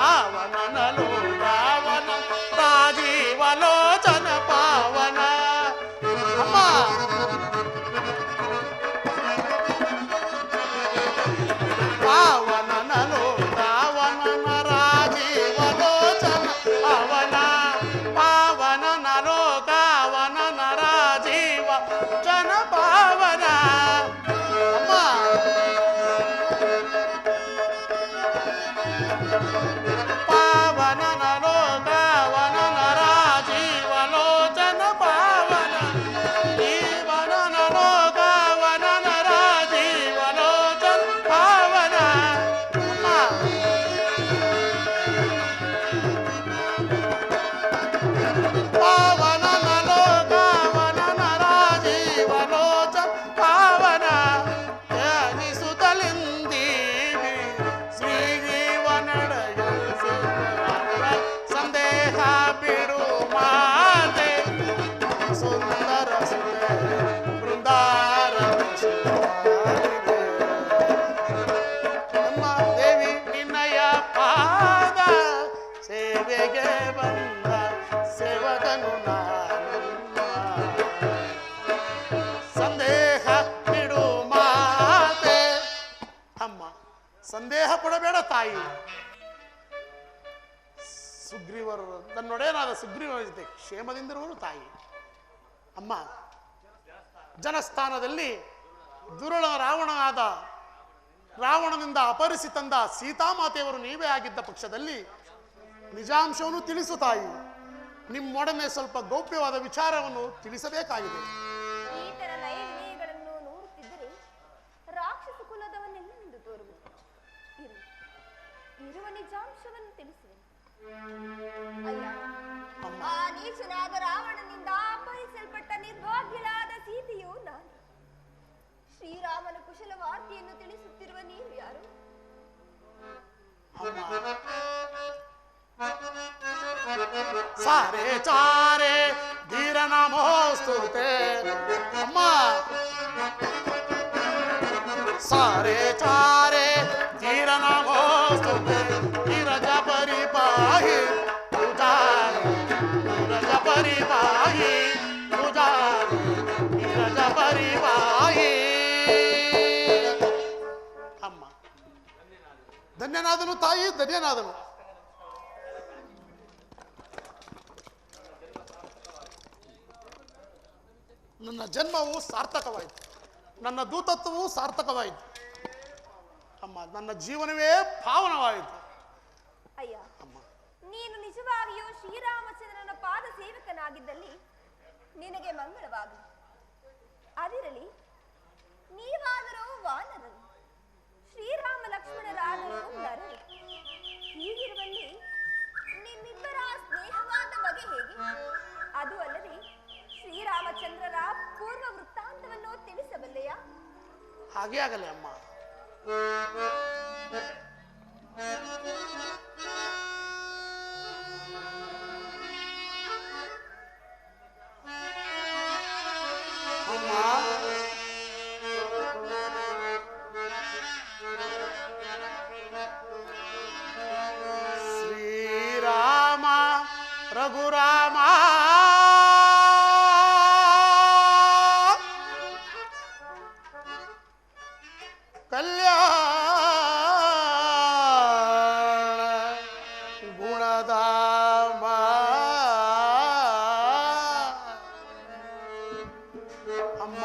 ಅವನನಲು ರಾವಣ ರಾಜೀವಲೋಚನ ಇವರು ತನ್ನೊಡೆಯನಾದ ಸುಗ್ರೀವನ ಜೊತೆ ಕ್ಷೇಮದಿಂದಿರುವರು ತಾಯಿ. ಅಮ್ಮ, ಜನಸ್ಥಾನದಲ್ಲಿ ದುರುಳ ರಾವಣನಿಂದ ಅಪಹರಿಸಿ ತಂದ ಸೀತಾಮಾತೆಯವರು ನೀವೇ ಆಗಿದ್ದ ಪಕ್ಷದಲ್ಲಿ ನಿಜಾಂಶವನ್ನು ತಿಳಿಸು ತಾಯಿ. ನಿಮ್ಮೊಡನೆ ಸ್ವಲ್ಪ ಗೌಪ್ಯವಾದ ವಿಚಾರವನ್ನು ತಿಳಿಸಬೇಕಾಗಿದೆ. ಈ ತರ ನೈರ್ಮೀಯಗಳನ್ನು ನೋಡುತ್ತಿದ್ದರೆ ರಾಕ್ಷಸ ಕುಲದವನ್ನೆಲ್ಲವೆಂದು ತೋರುವುದು. ಇರುವ ನಿಜಾಂಶವನ್ನು ತಿಳಿಸುವೆ. ಅಯ್ಯ, ಆ ನೀಚನಾದ ರಾವಣನಿಂದ ಅಪಹರಿಸಲ್ಪಟ್ಟ ನಿರ್ಭಾಗ್ಯಳಾದ ಸೀತೆಯು ನಾನು. ಶ್ರೀರಾಮನ ಕುಶಲ ವಾರ್ತೆಯನ್ನು ತಿಳಿಸುತ್ತಿರುವ ನೀವು ಯಾರು? ಸಾರೆ ಚಾರೆ ಧೀರ ನಮೋಸ್ತುತೆ. ಅಮ್ಮ, ಸಾರೆ ಚಾರೆ ಧೀರ ನಮೋಸ್ತುತೆ. ಧೀರಜ ಪರಿಪಾಹಿ ಪೂಜಾರಿ, ಧೀರಜ ಪರಿಪಾಹಿ ಪೂಜಾರಿ, ಧೀರಜ ಪರಿಪಾಹಿ. ಅಮ್ಮ, ಧನ್ಯನಾದನು ತಾಯಿ, ಧನ್ಯನಾದನು. ನನ್ನ ಜನ್ಮವು ಸಾರ್ಥಕವಾಯಿತು, ನನ್ನ ದೂತತ್ವವು ಸಾರ್ಥಕವಾಯಿತು. ಅಮ್ಮ, ನನ್ನ ಜೀವನವೇ ಪಾವನವಾಯಿತು. ಅಯ್ಯ, ನೀನು ನಿಜವಾಗಿಯೂ ಶ್ರೀರಾಮಚಂದ್ರನ ಪಾದ ಸೇವಕನಾಗಿದ್ದಲ್ಲಿ ನಿನಗೆ ಮಂಗಳವಾಗಲಿ. ಅದಿರಲಿ, ನೀವಾದರೂ ವಾನರರು, ಶ್ರೀರಾಮ ಲಕ್ಷ್ಮಣರಾದರೂ ನರರು. ಹೀಗಿರುವಲ್ಲಿ ನಿಮ್ಮಿಬ್ಬರ ಸ್ನೇಹವಾದ ಬಗೆ ಹೇಗೆ? ಅದು ಅಲ್ಲದೆ ಶ್ರೀರಾಮಚಂದ್ರರ ಪೂರ್ವ ವೃತ್ತಾಂತವನ್ನು ತಿಳಿಸಬಲ್ಲೆಯಾ? ಹಾಗೆ ಆಗಲಿ ಅಮ್ಮ. ಅಮ್ಮ, ಶ್ರೀರಾಮ ರಘುರಾಮ ಗುಣಧಾಮ. ಅಮ್ಮ,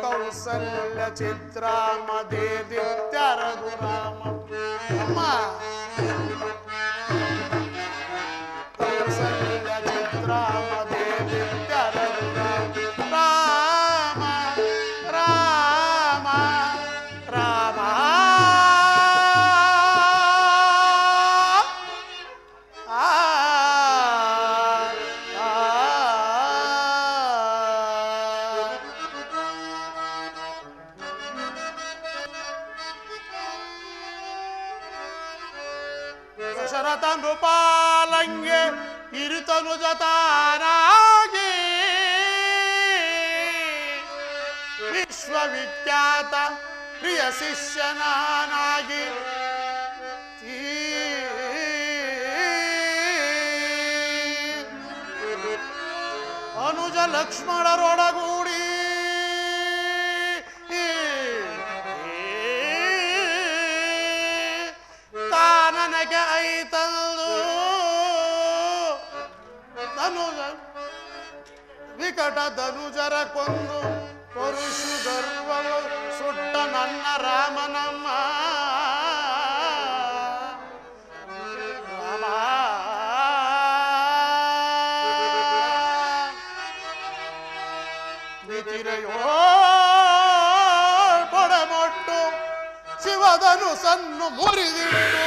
ಕೌಸಲ್ಯ ಚಿತ್ರಾಮ ದೇದಿತ್ಯ ರಘುರಾಮ. ಅಮ್ಮ, ಕೌಸಲ್ಯ ಚಿತ್ರಾಮ ದೇದಿತ್ಯ ರಘುರಾಮ. ರಾಮ ರಾಮ ರಾಮ. ದಶರಥ ನೃಪಾಲಂಗೆ ಇರುತನು ಜತಾನಾಗಿ ವಿಶ್ವವಿಖ್ಯಾತ ಪ್ರಿಯ ಶಿಷ್ಯನಾಗಿ ಅನುಜ ಲಕ್ಷ್ಮಣರೊಡಗೂಡಿ ತಾನನಗೆ ಐತಂದು ಧನುಜ ವಿಕಟ ಧನುಜರ ಕೊಂದು ಪರುಷು ಗರ್ವವು ಸುಟ್ಟ ನನ್ನ ರಾಮನಮ್ಮ. ರಾಮ ಮಿತಿರೆಯೋ ಪೊಡಮೊಟ್ಟು ಶಿವಧನು ಸನ್ನು ಮುರಿದಿಟ್ಟು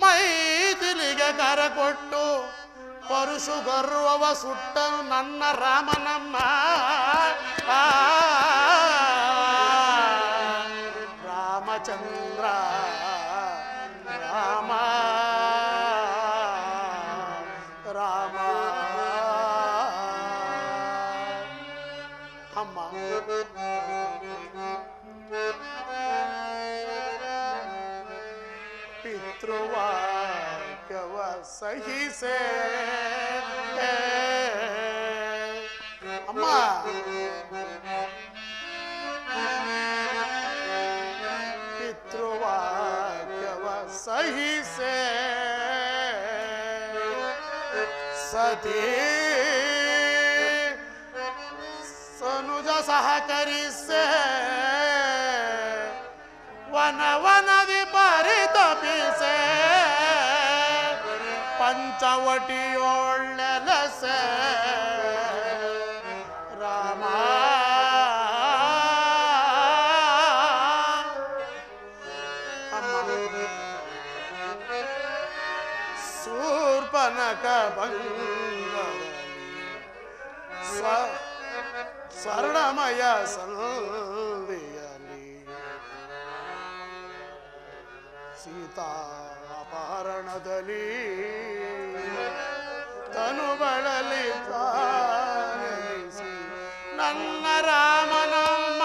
ಮೈತಿಲಿಗೆ ಕರ ಕೊಟ್ಟು ಪರುಷು ಗರ್ವವ ಸುಟ್ಟನು ನನ್ನ ರಾಮನಮ್ಮ. ರಾಮಚಂದ್ರ ರಾಮ ರಾಮ. ಅಮ್ಮ, ಪಿತೃವಾಕ್ಯವ ಸಹಿಸೆ. ಅಮ್ಮ, ಪಿತೃವಾಕ್ಯವ ಸತಿ ಸನುಜ ಸಹಕರಿಸೆ ವನವನದಿ ಪರಿತಪಿಸೆ ಪಂಚವಟಿಯೊಳ್ಳೆಲಸೆ ರಾಮ ಶೂರ್ಪನಖ ಭಂಗವಲಿ ಸ್ವರ್ಣಮಯ ಸಂಧಿಯಲಿ ಸೀತಾ ಅಪಹರಣದಲ್ಲಿ ತನು ಬಳಲಿ ತಾನಿಸಿ ನನ್ನ ರಾಮನಮ್ಮ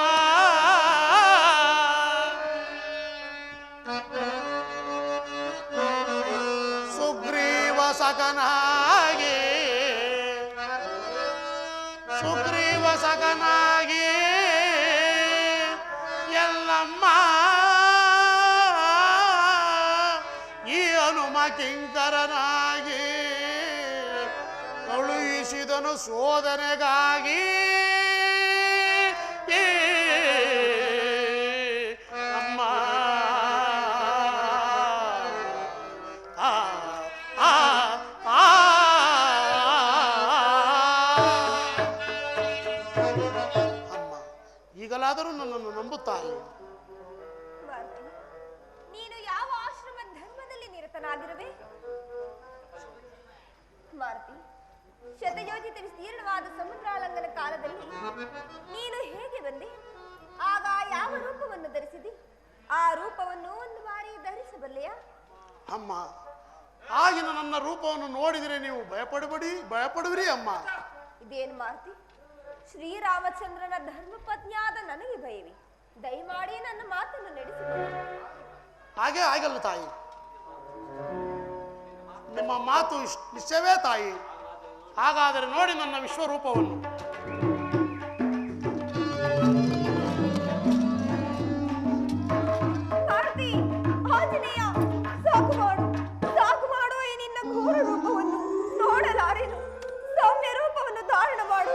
ಸುಗ್ರೀವ ಸಖನಾಗಿ ಎಲ್ಲಮ್ಮ ಈ ಹನುಮ ಕಿಂಕರನಾಗಿ ಕಳುಹಿಸಿದನು ಶೋಧನೆಗಾಗಿ ಅಮ್ಮ ಈಗಲಾದರೂ ನನ್ನನ್ನು ನಂಬುತ್ತಾಯಿ. ನೀನು ಯಾವ ಆಶ್ರಮ ಧರ್ಮದಲ್ಲಿ ನಿರತನಾಗಿರುವೆ? ಮಾರುತಿ, ಶತಯೋಜಿತ ವಿಸ್ತೀರ್ಣವಾದ ಸಮುದ್ರಾಲಂಘನ ಕಾಲದಲ್ಲಿ ನೀನು ಹೇಗೆ ಬಂದೆ? ಆಗ ಯಾವ ರೂಪವನ್ನು ಧರಿಸಿದಿ? ಆ ರೂಪವನ್ನು ಒಂದು ಬಾರಿ ಧರಿಸಬಲ್ಲೆಯಾ? ಅಮ್ಮ, ಆಗಿನ ನನ್ನ ರೂಪವನ್ನು ನೋಡಿದರೆ ನೀವು ಭಯಪಡುವಿರಿ ಅಮ್ಮ. ಇದೇನು ಮಾರುತಿ, ಶ್ರೀರಾಮಚಂದ್ರನ ಧರ್ಮಪತ್ನಿಯಾದ ನನಗೆ ಭಯವೇ? ದಯಮಾಡಿ ನನ್ನ ಮಾತನ್ನು ನಡೆಸಿಕೊಳ್ಳ. ಹಾಗೆ ಆಗಲ್ಲ ತಾಯಿ, ನಿಮ್ಮ ಮಾತು ನಿಶ್ಚಯವೇ ತಾಯಿ. ಹಾಗಾದರೆ ನೋಡಿ ನನ್ನ ವಿಶ್ವರೂಪವನ್ನು. ಮಾರುತಿ, ಆಂಜನೇಯ, ಸಾಕು ಮಾಡು ಈ ನಿನ್ನ ಘೋರ ರೂಪವನ್ನು ನೋಡಲಾರೇನು. ಸೌಮ್ಯ ರೂಪವನ್ನು ಧಾರಣ ಮಾಡು.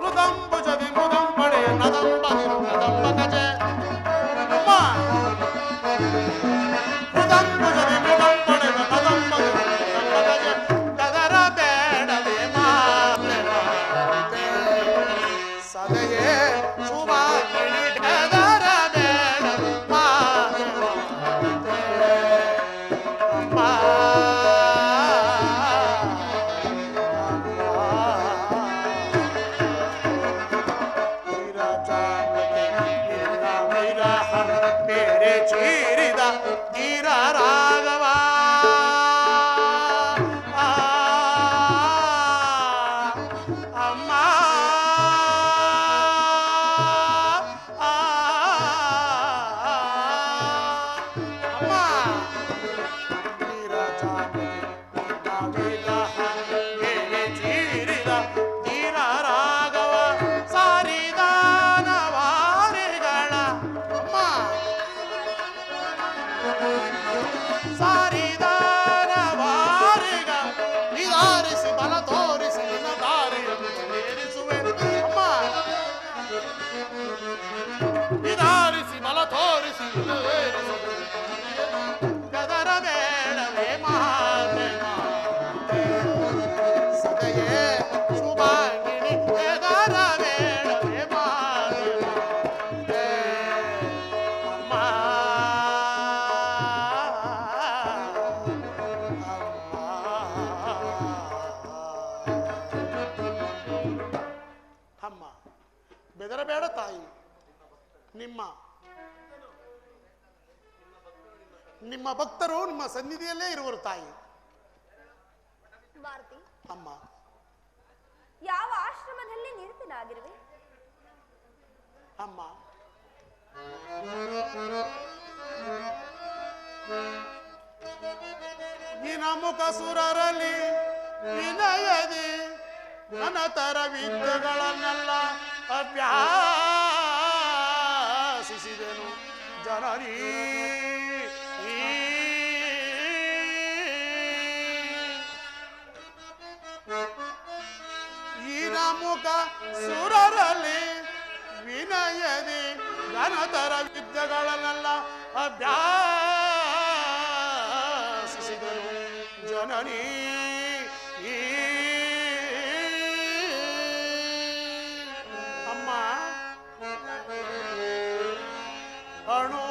ಮೃದಂಬುಜದಿ ಮೃದಂಬಡೆ ನದಂಬದಿರು ನದಂಬ ಗಜೆ ಅಮ್ಮ. ಮೃದಂಬುಜದಿ ಮೃದಂಬಡೆ ನದಂಬದಿರು ನದಂಬ ಗಜೆ ಗದರ ಬೇಡದೆ ಮಾತೆ ಸದೆಯೇ ಸುಭಾಗಿಣಿ ಗದರ ಬೇಡದೆ ಮಾತೆ ಅಮ್ಮ. ಮೇರೆ ಚೀರಿದ ಧೀರ ರಾಘವ ಅಮ್ಮ. ಅಮ್ಮ ಮೇರೆ ಚೀರಿದ ಧೀರ ರಾಘವ ಸಾರಿದಾನವಾರಿಗಳ ಅಮ್ಮ. ಸಾರಿದಾನವಾರಿಗ ನಿಧಾರಿಸಿ ಬಲ ತೋರಿಸಿ ನಿನ್ನ ದಾರಿಯನ್ನು ಏರಿಸುವೆ ಅಮ್ಮ. ನಿಧಾರಿಸಿ ಬಲ ತೋರಿಸಿ ಏರಿಸುವೆ ಗದರ ಬೇಡವೇ ಮಾತೆ ಸದೆಯೇ ಶುಭಾಂಗಿಣಿ ಗದರ ಬೇಡವೇ ಮಾತೆ ಅಮ್ಮ. ಅಮ್ಮ, ಬೆದರಬೇಡ ತಾಯಿ. ನಿಮ್ಮ ಭಕ್ತರು ನಿಮ್ಮ ಸನ್ನಿಧಿಯಲ್ಲೇ ಇರುವರು ತಾಯಿ. ಮಾರುತಿ, ಅಮ್ಮ, ಯಾವ ಆಶ್ರಮದಲ್ಲಿ ನಿರತನಾಗಿರುವೆ? ಅಮ್ಮ, ನಿನ ಮುಖ ಸುರರಲ್ಲಿ ವಿನಯದಿ ಅನತರ ವಿದ್ಯೆಗಳನ್ನೆಲ್ಲ ಅಭ್ಯಾಸಿಸಿದೆನು ಜನರೀ. ಈ ನಮುಖ ಸುರರಲ್ಲಿ ವಿನಯದಿ ಘನತರ ವಿದ್ಯೆಗಳನ್ನೆಲ್ಲ ಅಭ್ಯಾಸಿಸಿದನು ಜನನೀ. ಅಮ್ಮ ಅಣು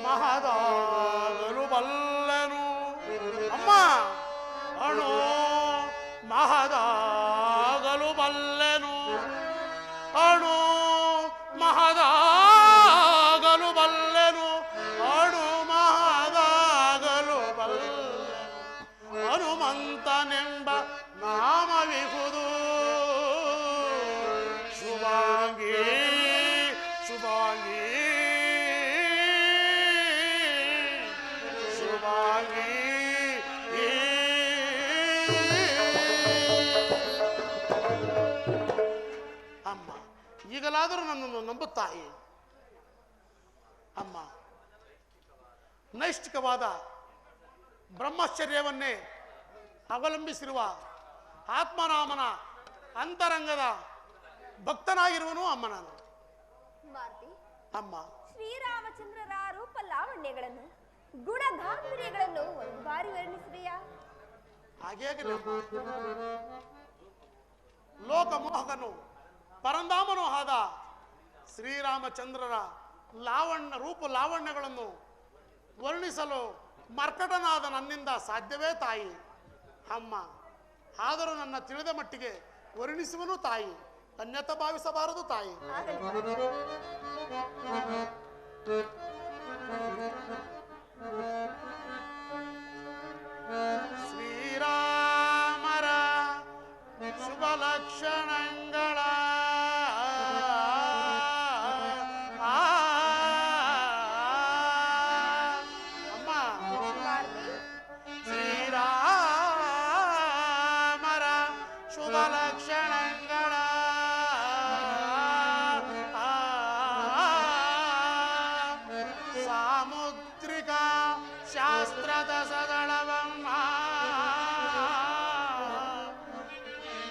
ಮಹದಾಗಲು ಬಲ್ಲನು. ಅಮ್ಮ ಅಣು ಮಹದಾಗಲು ಬಲ್ಲೆನು. ಅಣು ಮಹದಾಗಲು ಬಲ್ಲೆನು. ಅಣು ಮಹದಾಗಲು ಬಲ್ಲೆನು. ಹನುಮಂತನೆಂಬ ನಾಮವಿಹುದು. ಶುಭಾಂಗಿ ಶುಭಾಂಗಿ ಶುಭಾಂಗಿ. ಅಮ್ಮ ಈಗಲಾದರೂ ನನ್ನನ್ನು ನಂಬುತ್ತಾಯಿ. ಅಮ್ಮ ನೈಷ್ಠಿಕವಾದ ಬ್ರಹ್ಮಚರ್ಯವನ್ನೇ ಅವಲಂಬಿಸಿರುವ ಆತ್ಮರಾಮನ ಅಂತರಂಗದ ಭಕ್ತನಾಗಿರುವನು ಅಮ್ಮ ನಾನು. ಮಾರುತಿ, ಅಮ್ಮ ಶ್ರೀರಾಮಚಂದ್ರರ ರೂಪ ಲಾವಣ್ಯಗಳನ್ನು ಗುಣ ಗಾಂಭೀರ್ಯಗಳನ್ನು ಒಂದು ಬಾರಿ ವರ್ಣಿಸುವೆಯಾ? ಹಾಗೇ ಲೋಕಮೋಹಕನು ಪರಂಧಾಮನೂ ಆದ ಶ್ರೀರಾಮಚಂದ್ರರ ರೂಪ ಲಾವಣ್ಯಗಳನ್ನು ವರ್ಣಿಸಲು ಮರ್ಕಟನಾದ ನನ್ನಿಂದ ಸಾಧ್ಯವೇ ತಾಯಿ. ಅಮ್ಮ ಆದರೂ ನನ್ನ ತಿಳಿದ ಮಟ್ಟಿಗೆ ವರ್ಣಿಸುವನು ತಾಯಿ, ಅನ್ಯಥ ಭಾವಿಸಬಾರದು ತಾಯಿ. ಶ್ರೀರಾಮರ ಶುಭ ಲಕ್ಷಣಗಳ ಅಮ್ಮ ಶ್ರೀರಾಮರ ಶುಭ ಲಕ್ಷಣಗಳ ಸಾಮುದ್ರಿಕ ಶಾಸ್ತ್ರದ ಸದಳವಮ್ಮ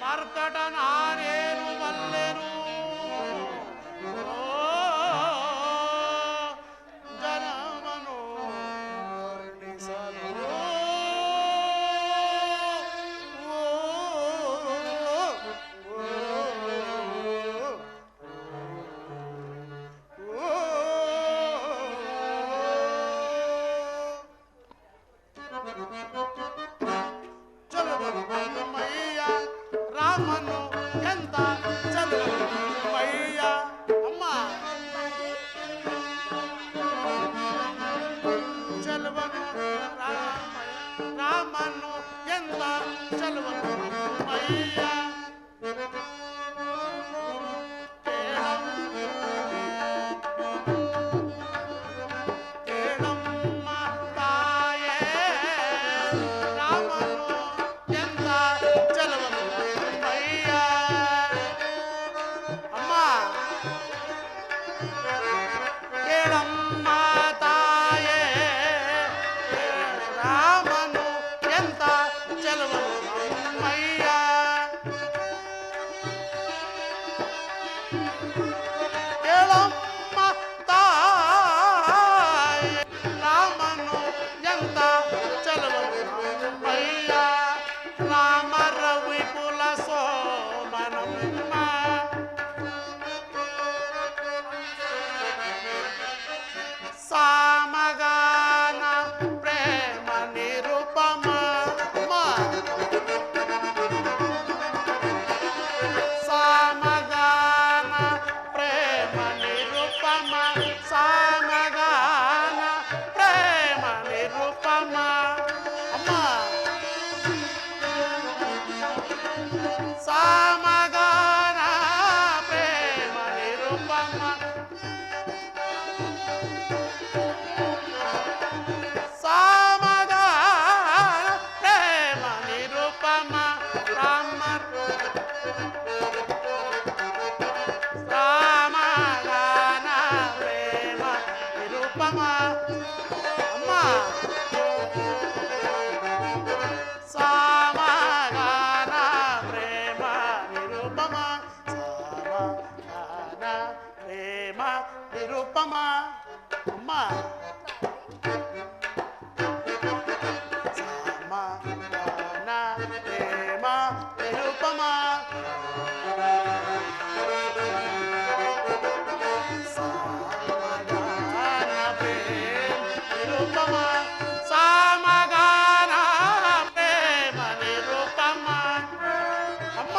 ಮರ್ಕಟ ನಾನೇನು ಬಲ್ಲೆನು. ಜನಮನು ವರ್ಣಿಸಲು ಮಯ್ಯ ರಾಮನು ಎಂತ ಮಯ್ಯ. ಅಮ್ಮ ಚಲವನು ರಾಮನು ಎಂತ ಚಲವನು ಮಯ್ಯ. ಕೇಳಮ್ಮ ತಾಯೇ ರಾಮನು ಎಂತ ಚಲವನು ಮಯ್ಯ. ಅಮ್ಮ ಕೇಳಮ್ಮ ತಾಯೇ ರಾಮನು ಎಂತ ಚಲವನು ಮಯ್ಯ. ಕೇಳಮ್ಮ ತಾಯೇ ರಾಮನು ಎಂತ ಚಲವನು ಮಯ್ಯ. ರಾಮರ ವಿಪುಲ ಸೋಮನಮ್ಮ ಸಾಮಗಾನ ಪ್ರೇಮ ನಿರುಪಮ. ಸಾಮಗಾನ ಪ್ರೇಮ ನಿರುಪಮ. ಸಾಮಗಾನ ಪ್ರೇಮ ನಿರುಪಮ. ಅಮ್ಮ ಸಾಮಗಾನ ಪ್ರೇಮ ನಿರುಪಮ. ಸಾಮಗಾನ ಪ್ರೇಮ ನಿರುಪಮ. ರಾಮ ನಿರುಪಮ ಅಮ್ಮ ಸಮಾಧಾನ ಪ್ರೇಮ ನಿರುಪಮ ಸಮಾಧಾನ ಪ್ರೇಮ ನಿರುಪಮ ಸಮಾಧಾನ ಪ್ರೇಮ ನಿರುಪಮ ಅಮ್ಮ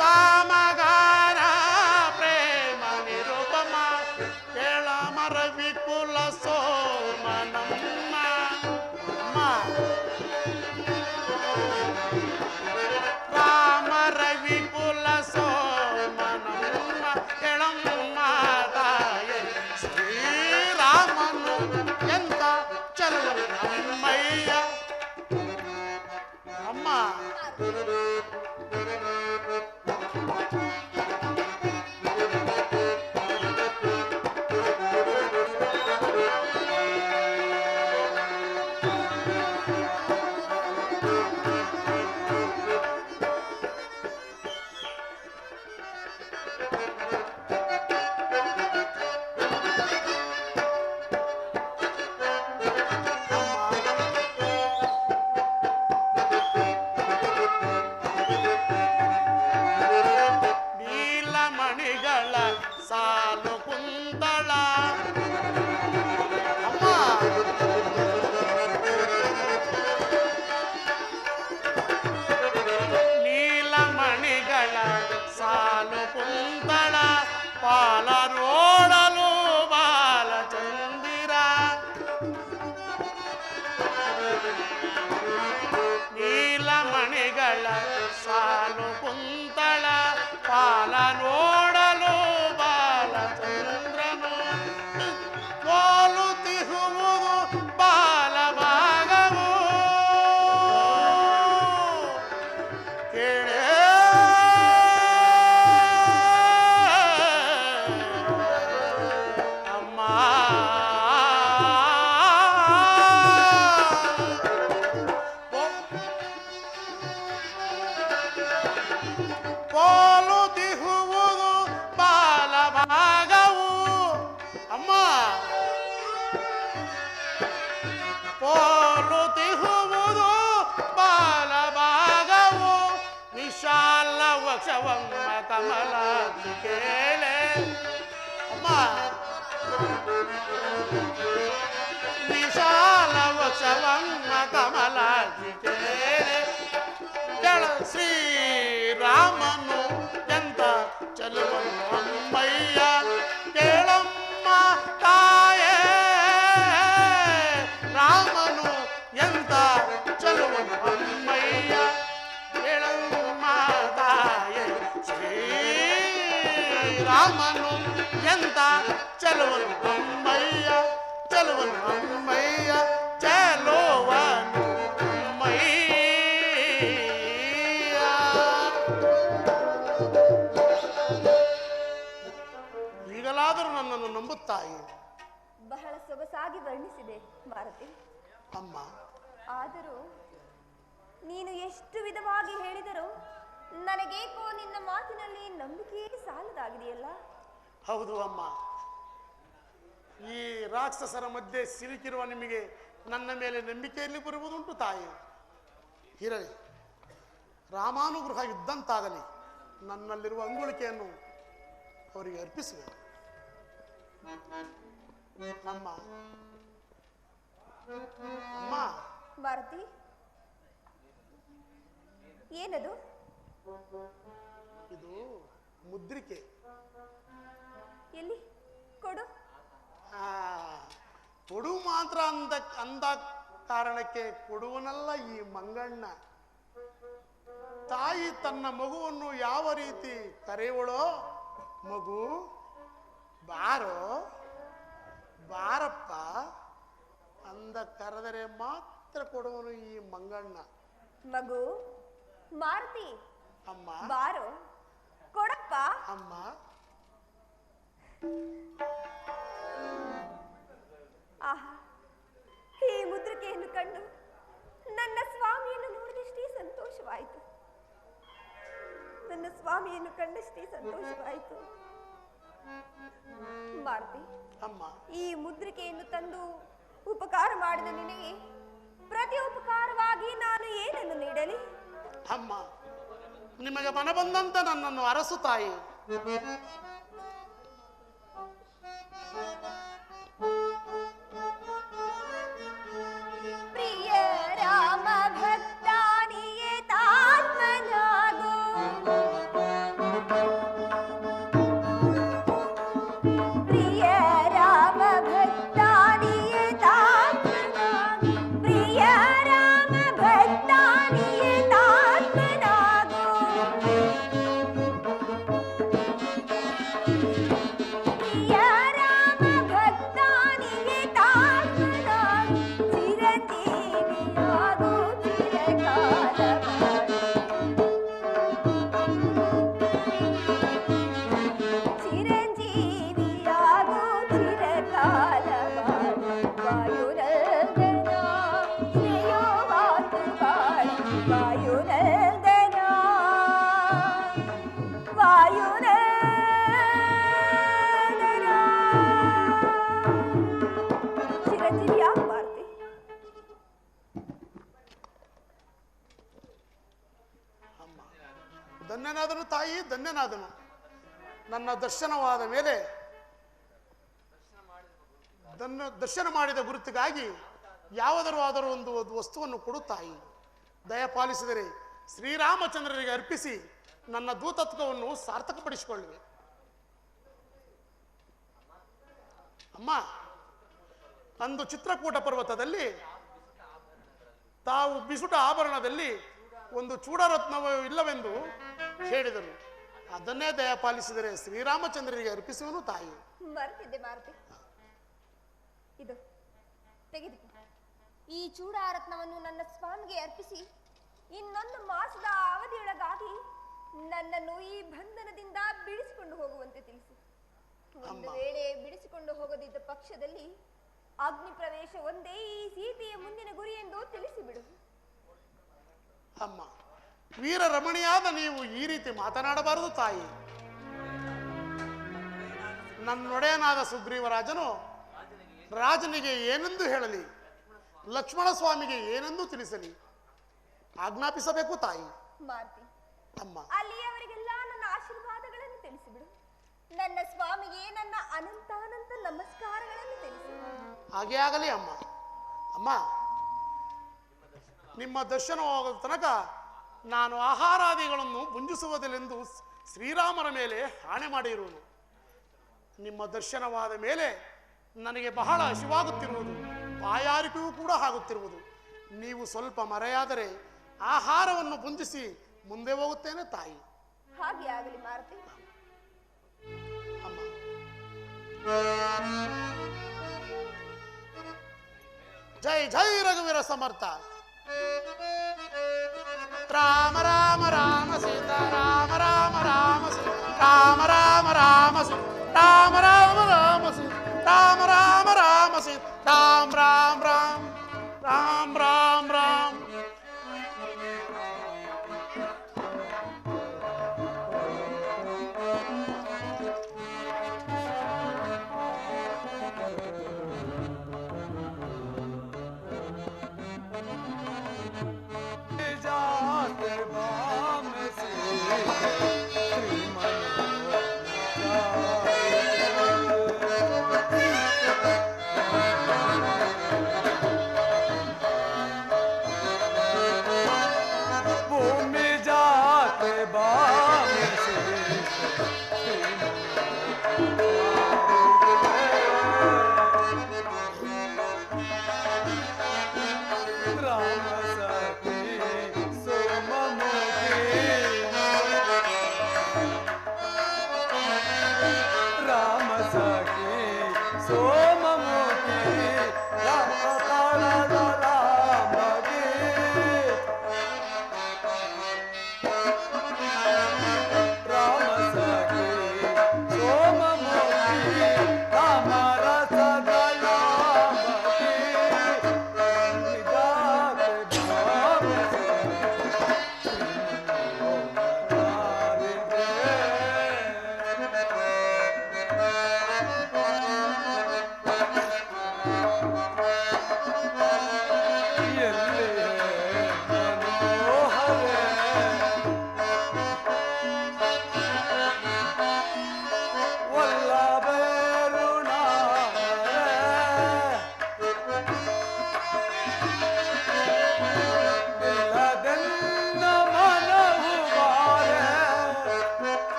ಸಮಾಧಾನ ಪ್ರೇಮ ನಿರುಪಮ ಕೆಳಮರ ವಿಪುಲ ಸೋಮನಮ್ಮ ಅಮ್ಮ ರಾಮರ ವಿಪುಲ ಸೋಮನಮ್ಮ ಕೆಳಮ್ಮ ತಾಯೆ ಶ್ರೀರಾಮನು ಎಂತ ಚಲುವಮ್ಮಯ್ಯ ಅಮ್ಮ ನೀಲಮಣಿಗಳ ಸಾಲು ಕುಂತಳ ಅಮ್ಮ ನೀಲಮಣಿಗಳ ಸಾಲು ಕುಂತಳ ಪಾಲ ನೋಡಲು ಬಾಲಚಂದಿರ ನೀಲಮಣಿಗಳ ಸಾಲು ಕುಂತಳ ಪಾಲ ನೋಡಲು ಬಾಲಚಂದ್ರನು ಕೋಲುತಿಹುವುದು ಬಾಲಭಾಗವು ಕೇಳೇ ಅಮ್ಮ ಕೋಲುತಿಹುವುದು ಬಾಲಭಾಗವು ಅಮ್ಮ ಕೋಲುತಿಹುವುದು ಬಾಲಭಾಗವು ವಿಶಾಲ ವಕ್ಷವಮ್ಮ ಕಮಲ ಕೇಳೆ ಅಮ್ಮ ವಿಶಾಲ ವಕ್ಷವಮ್ಮ ಕಮಲ ಕೇಳೆ ಕೆಳ ಶ್ರೀರಾಮನು ಎಂತ ಚಲುವನು ಅಮ್ಮಯ್ಯ ಕೇಳಮ್ಮ ತಾಯೇ ರಾಮನು ಎಂತ ಚಲುವನು ಅಮ್ಮಯ್ಯ ಕೇಳಮ್ಮ ತಾಯೇ ಶ್ರೀರಾಮನು ಎಂತ ಚಲುವನು ಅಮ್ಮಯ್ಯ ಚಲುವನು ಅಮ್ಮಯ್ಯ ಚಲುವನು ಅಮ್ಮಯ್ಯ ಈಗಲಾದರೂ ನನ್ನನ್ನು ನಂಬುತ್ತಾಯಿ ಬಹಳ ಸೊಗಸಾಗಿ ವರ್ಣಿಸಿದೆ ಭಾರತಿ. ಅಮ್ಮ ಆದರೂ ನೀನು ಎಷ್ಟು ವಿಧವಾಗಿ ಹೇಳಿದರೂ ನನಗೇಕೋ ನಿನ್ನ ಮಾತಿನಲ್ಲಿ ನಂಬಿಕೆಯೇ ಸಾಲದಾಗಿದೆಯಲ್ಲ. ಹೌದು ಅಮ್ಮ, ಈ ರಾಕ್ಷಸರ ಮಧ್ಯೆ ಸಿಲುಕಿರುವ ನಿಮಗೆ ನನ್ನ ಮೇಲೆ ನಂಬಿಕೆಯಲ್ಲಿ ಬರುವುದುಂಟು ತಾಯಿ. ಇರಲಿ, ರಾಮಾನುಗ್ರಹ ಇದ್ದಂತಾಗಲಿ. ನನ್ನಲ್ಲಿರುವ ಅಂಗುಳಿಕೆಯನ್ನು ಅವರಿಗೆ ಅರ್ಪಿಸುವೆ. ಅಮ್ಮ ಅಮ್ಮ ಭಾರತಿ, ಏನದು? ಇದು ಮುದ್ರಿಕೆ. ಎಲ್ಲಿ ಕೊಡು. ಕೊಡು ಮಾತ್ರ ಅಂದ ಕಾರಣಕ್ಕೆ ಕೊಡುವನಲ್ಲ ಈ ಮಂಗಣ್ಣ. ತಾಯಿ ತನ್ನ ಮಗುವನ್ನು ಯಾವ ರೀತಿ ಕರೆಯುವಳೋ, ಮಗು ಬಾರೋ ಬಾರಪ್ಪ ಅಂದ ಕರೆದರೆ ಮಾತ್ರ ಕೊಡುವನು ಈ ಮಂಗಣ್ಣ. ಮಗು ಮಾರುತಿ, ಅಮ್ಮ ಬಾರೋ ಕೊಡಪ್ಪ. ಅಮ್ಮ ಆಹಾ, ಈ ಮುದ್ರಿಕೆಯನ್ನು ಕಂಡು ನನ್ನ ಸ್ವಾಮಿಯನ್ನು ನೋಡಿದಷ್ಟೇ ಸಂತೋಷವಾಯಿತು. ನನ್ನ ಸ್ವಾಮಿಯನ್ನು ಕಂಡಷ್ಟೇ ಸಂತೋಷವಾಯಿತು. ಮಾರುತಿ, ಅಮ್ಮ ಈ ಮುದ್ರಿಕೆಯನ್ನು ತಂದು ಉಪಕಾರ ಮಾಡಿದ ನಿನಗೆ ಪ್ರತಿ ಉಪಕಾರವಾಗಿ ನಾನು ಏನನ್ನು ನೀಡಲಿ? ಅಮ್ಮ, ನಿಮಗೆ ಮನ ಬಂದಂತೆ ನನ್ನನ್ನು ಅರಸು ತಾಯಿ. ಪ್ರಿಯ ರಾಮ ಭಕ್ತಾನಿಯೇ ತಾತ್ಮನಾಗೋ, ಪ್ರಿಯ ರಾಮ ಭಕ್ತಾನಿಯೇ ತಾತ್ಮನಾಗೋ, ಪ್ರಿಯ ರಾಮ ಭಕ್ತಾನಿಯೇ ತಾತ್ಮನಾಗೋ, ಪ್ರಿಯ ರಾಮ ಭಕ್ತಾನಿಯೇ ತಾತ್ಮನಾಗೋ, ಚಿರಂಜೀವಿಯಾಗೋ ಚಿರಕಾಲ ಬಾಳು, ಚಿರಂಜೀವಿಯಾಗೋ ಚಿರಕಾಲ ಬಾಳು, ವಾಯುನಂದನ ಶ್ರೇಯೋವಾತು ಬಾಳು, ವಾಯುನಂದನ ವಾಯುನಂದನ. ಚಿರಂಜೀವಿ ಯಾಕೆ ಮಾರುತಿ? ಅಮ್ಮ, ಧನ್ಯನಾದನು ತಾಯಿ, ಧನ್ಯನಾದನು. ನನ್ನ ದರ್ಶನವಾದ ಮೇಲೆ ದರ್ಶನ ಮಾಡಿದ ಗುರುತಿಗಾಗಿ ಯಾವುದರಾದರೂ ಒಂದು ವಸ್ತುವನ್ನು ಕೊಡು ತಾಯಿ. ದಯಪಾಲಿಸಿದರೆ ಶ್ರೀರಾಮಚಂದ್ರರಿಗೆ ಅರ್ಪಿಸಿ ನನ್ನ ದೂತತ್ವವನ್ನು ಸಾರ್ಥಕಪಡಿಸಿಕೊಳ್ಳುವೆ. ಅಮ್ಮ, ಅಂದು ಚಿತ್ರಕೂಟ ಪರ್ವತದಲ್ಲಿ ತಾವು ಬಿಸುಟ ಆಭರಣದಲ್ಲಿ ಒಂದು ಚೂಡರತ್ನವೂ ಇಲ್ಲವೆಂದು ಹೇಳಿದರು. ಅದನ್ನೇ ದಯಪಾಲಿಸಿದರೆ ಶ್ರೀರಾಮಚಂದ್ರರಿಗೆ ಅರ್ಪಿಸುವನು ತಾಯಿ. ಮರೆತಿದ್ದೆ ಮಾರುತಿ. ಇದು ತೆಗೆದುಕೋ. ಈ ಚೂಡಾರತ್ನವನ್ನು ನನ್ನ ಸ್ವಾಮಿಗೆ ಅರ್ಪಿಸಿ ಇನ್ನೊಂದು ಮಾಸದ ಅವಧಿಯೊಳಗಾಗಿ ನನ್ನನ್ನು ಈ ಬಂಧನದಿಂದ ಬಿಡಿಸಿಕೊಂಡು ಹೋಗುವಂತೆ ತಿಳಿಸು. ಒಂದು ವೇಳೆ ಬಿಡಿಸಿಕೊಂಡು ಹೋಗದಿದ್ದ ಪಕ್ಷದಲ್ಲಿ ಅಗ್ನಿ ಪ್ರವೇಶ ಒಂದೇ ಈ ಸೀತೆಯ ಮುಂದಿನ ಗುರಿ ಎಂದು ತಿಳಿಸಿಬಿಡು. ಅಮ್ಮ, ವೀರ ರಮಣಿಯಾದ ನೀವು ಈ ರೀತಿ ಮಾತನಾಡಬಾರದು ತಾಯಿ. ನನ್ನೊಡೆಯನಾದ ಸುಗ್ರೀವರಾಜನು ರಾಜನಿಗೆ ಏನೆಂದು ಹೇಳಲಿ, ಲಕ್ಷ್ಮಣ ಸ್ವಾಮಿಗೆ ಏನೆಂದು ತಿಳಿಸಲಿ, ಆಜ್ಞಾಪಿಸಬೇಕು ತಾಯಿ. ಮಾರುತಿ, ಅಮ್ಮ, ಅಲ್ಲಿಯವರೆಗೆಲ್ಲ ನನ್ನ ಆಶೀರ್ವಾದಗಳನ್ನು ತಿಳಿಸಿಬಿಡು. ನನ್ನ ಸ್ವಾಮಿಗೆ ನನ್ನ ಅನಂತಾನಂತ ನಮಸ್ಕಾರಗಳನ್ನು ತಿಳಿಸು. ಹಾಗೇ ಆಗಲಿ ಅಮ್ಮ. ಅಮ್ಮ, ನಿಮ್ಮ ದರ್ಶನವಾದ ತನಕ ನಾನು ಆಹಾರಾದಿಗಳನ್ನು ಭುಂಜಿಸುವುದಿಲ್ಲೆಂದು ಶ್ರೀರಾಮರ ಮೇಲೆ ಆಣೆ ಮಾಡಿರುವುದು. ನಿಮ್ಮ ದರ್ಶನವಾದ ಮೇಲೆ ನನಗೆ ಬಹಳ ಹಸಿವಾಗುತ್ತಿರುವುದು, ಬಾಯಾರಿಕೆಯೂ ಕೂಡ ಆಗುತ್ತಿರುವುದು. ನೀವು ಸ್ವಲ್ಪ ಮರೆಯಾದರೆ ಆಹಾರವನ್ನು ಭುಂಜಿಸಿ ಮುಂದೆ ಹೋಗುತ್ತೇನೆ ತಾಯಿ. ಹಾಗೆ ಆಗಲಿ ಮಾರುತಿ. ಅಮ್ಮ, ಜೈ ಜೈ ರಘುವೀರ ಸಮರ್ಥ. ರಾಮ ರಾಮ ರಾಮ ಸೀತಾ ರಾಮ ರಾಮ ರಾಮ ಸೀತಾ ರಾಮ ರಾಮ ರಾಮ ಸೀತಾ ರಾಮ ರಾಮ ರಾಮ ಸೀತಾ ರಾಮ ರಾಮ ರಾಮ ಸೀತಾ ರಾಮ ರಾಮ ರಾಮ ರಾಮ ರಾಮ ರಾಮ. जाते बाम से श्रीमन भूमि जाते बाम से राम सखी राम सखी सोममुखी राम रामगी राम सखी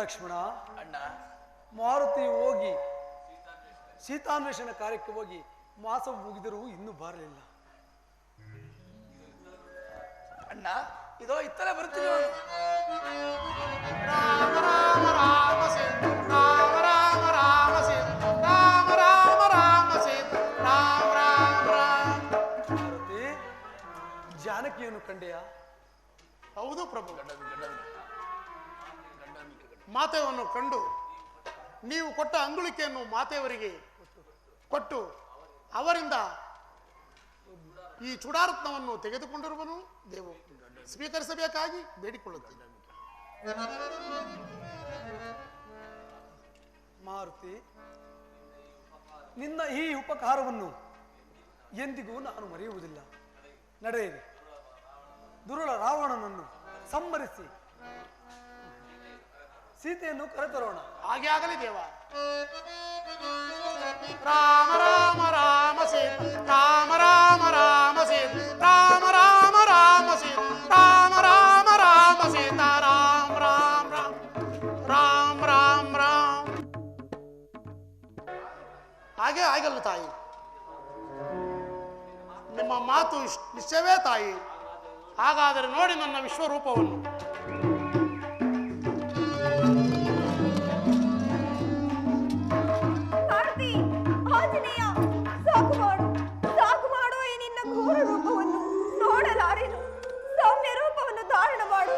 ಲಕ್ಷ್ಮಣ, ಅಣ್ಣ ಮಾರುತಿ ಹೋಗಿ ಸೀತಾನ್ವೇಷಣ ಕಾರ್ಯಕ್ಕೆ ಹೋಗಿ ಮಾಸ ಮುಗಿದರೂ ಇನ್ನೂ ಬರಲಿಲ್ಲ. ಅಣ್ಣ ಇದೋ ಇತ್ತಲೇ ಬರ್ತೀನಿ. ರಾಮ ರಾಮ ರಾಮ ಸೀತ ರಾಮ ರಾಮ ರಾಮ ಸೀತ ರಾಮ ರಾಮ ರಾಮ ಸೀತ ರಾಮ ರಾಮ ರಾಮ. ಮಾರುತಿ, ಜಾನಕಿಯನ್ನು ಕಂಡೆಯಾ? ಹೌದು ಪ್ರಭು, ಮಾತೆಯನ್ನು ಕಂಡು ನೀವು ಕೊಟ್ಟ ಅಂಗುಳಿಕೆಯನ್ನು ಮಾತೆಯವರಿಗೆ ಕೊಟ್ಟು ಅವರಿಂದ ಈ ಚೂಡಾರತ್ನವನ್ನು ತೆಗೆದುಕೊಂಡಿರುವನು ದೇವು ಸ್ವೀಕರಿಸಬೇಕಾಗಿ ಬೇಡಿಕೊಳ್ಳುತ್ತೇನೆ. ಮಾರುತಿ, ನಿನ್ನ ಈ ಉಪಕಾರವನ್ನು ಎಂದಿಗೂ ನಾನು ಮರೆಯುವುದಿಲ್ಲ. ನಡೆಯಿರಿ, ದುರುಳ ರಾವಣನನ್ನು ಸಂಹರಿಸಿ ಸೀತೆಯನ್ನು ಕರೆತರೋಣ. ಹಾಗೆ ಆಗಲಿ ದೇವ. ರಾಮ ರಾಮ ರಾಮ ಸೀತ ರಾಮ ರಾಮ ರಾಮ ಸೀತ ರಾಮ ರಾಮ ರಾಮ ಸೀತ ರಾಮ ರಾಮ ರಾಮ ಸೀತ ರಾಮ ರಾಮ ರಾಮ ರಾಮ ರಾಮ ರಾಮ. ಹಾಗೆ ಆಗಲ್ಲ ತಾಯಿ, ನಿಮ್ಮ ಮಾತು ನಿಶ್ಚಯವೇ ತಾಯಿ. ಹಾಗಾದರೆ ನೋಡಿ ನನ್ನ ವಿಶ್ವರೂಪವನ್ನು. ಭಾರತಿ, ಆಂಜನೇಯ, ಸಾಕು ಮಾಡು ಈ ನಿನ್ನ ಘೋರ ರೂಪವನ್ನು ನೋಡಲಾರೆನು. ಸೌಮ್ಯ ರೂಪವನ್ನು ಧಾರಣ ಮಾಡು.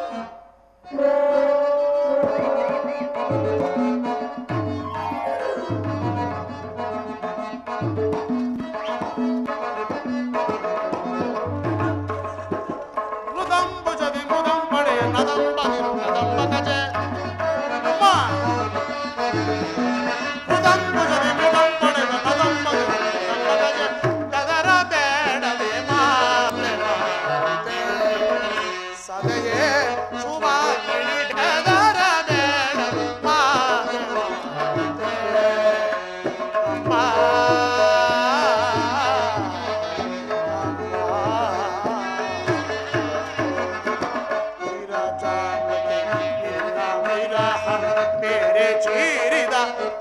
ಮೃದಂಬುಜದಿ ಮೃದಂಬಡೆ ನದಂಬದಿರು ನದಂಬ ಗಜೆ ಅಮ್ಮ. ಮೃದಂಬುಜದಿ ಮೃದಂಬಡೆ ನದಂಬದಿರು ನದಂಬ ಗಜೆ ಗದರ ಬೇಡದೆ ಮಾತೆ ಸದೆಯೇ ಶುಭಾಂಗಿಣಿ ಗದರ ಬೇಡದೆ ಮಾತೆ ಅಮ್ಮ. ಮೇರೆ ಚೀರಿದ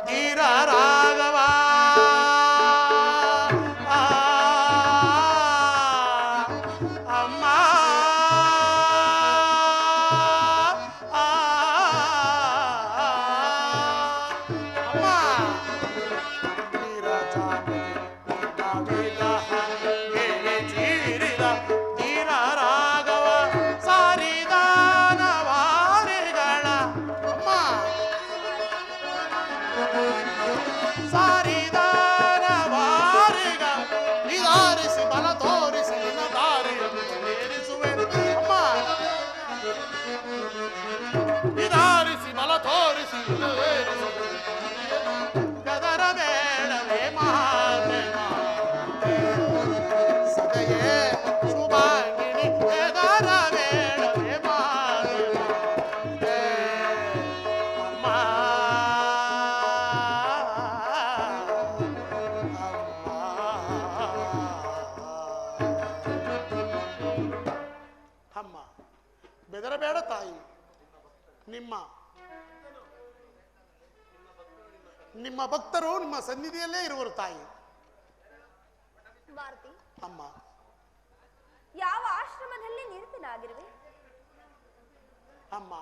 ತೀರ ರಾಘವ ಅಮ್ಮ. ಅಮ್ಮ ಮೇರೆ ಚೀರಿದ ತೀರ ರಾಘವ ಸಾರಿದಾನವಾರಿಗಳ ಅಮ್ಮ. ಸಾರಿದಾನವಾರಿಗ ನಿಧಾರಿಸಿ ಬಲ ತೋರಿಸಿ ನಿನ್ನ ದಾರಿಯನ್ನು ಏರಿಸುವೆ ಅಮ್ಮ. ನಿಧಾರಿಸಿ ಬಲ ತೋರಿಸಿ ನಿನ್ನ ಏರಿಸುವೆ ಗದರ ಬೇಡವೇ ಮಾತೆ ಸದೆಯೇ ಶುಭಾಂಗಿಣಿ ಗದರ ಬೇಡವೇ ಮಾತೆ ಅಮ್ಮ. ಅಮ್ಮ ಬೆದರಬೇಡ ತಾಯಿ, ನಿಮ್ಮ ಭಕ್ತರು ನಿಮ್ಮ ಸನ್ನಿಧಿಯಲ್ಲೇ ಇರುವರು ತಾಯಿ. ಭಾರತಿ, ಅಮ್ಮ ಯಾವ ಆಶ್ರಮದಲ್ಲಿ ನಿರತನಾಗಿರುವೆ? ಅಮ್ಮ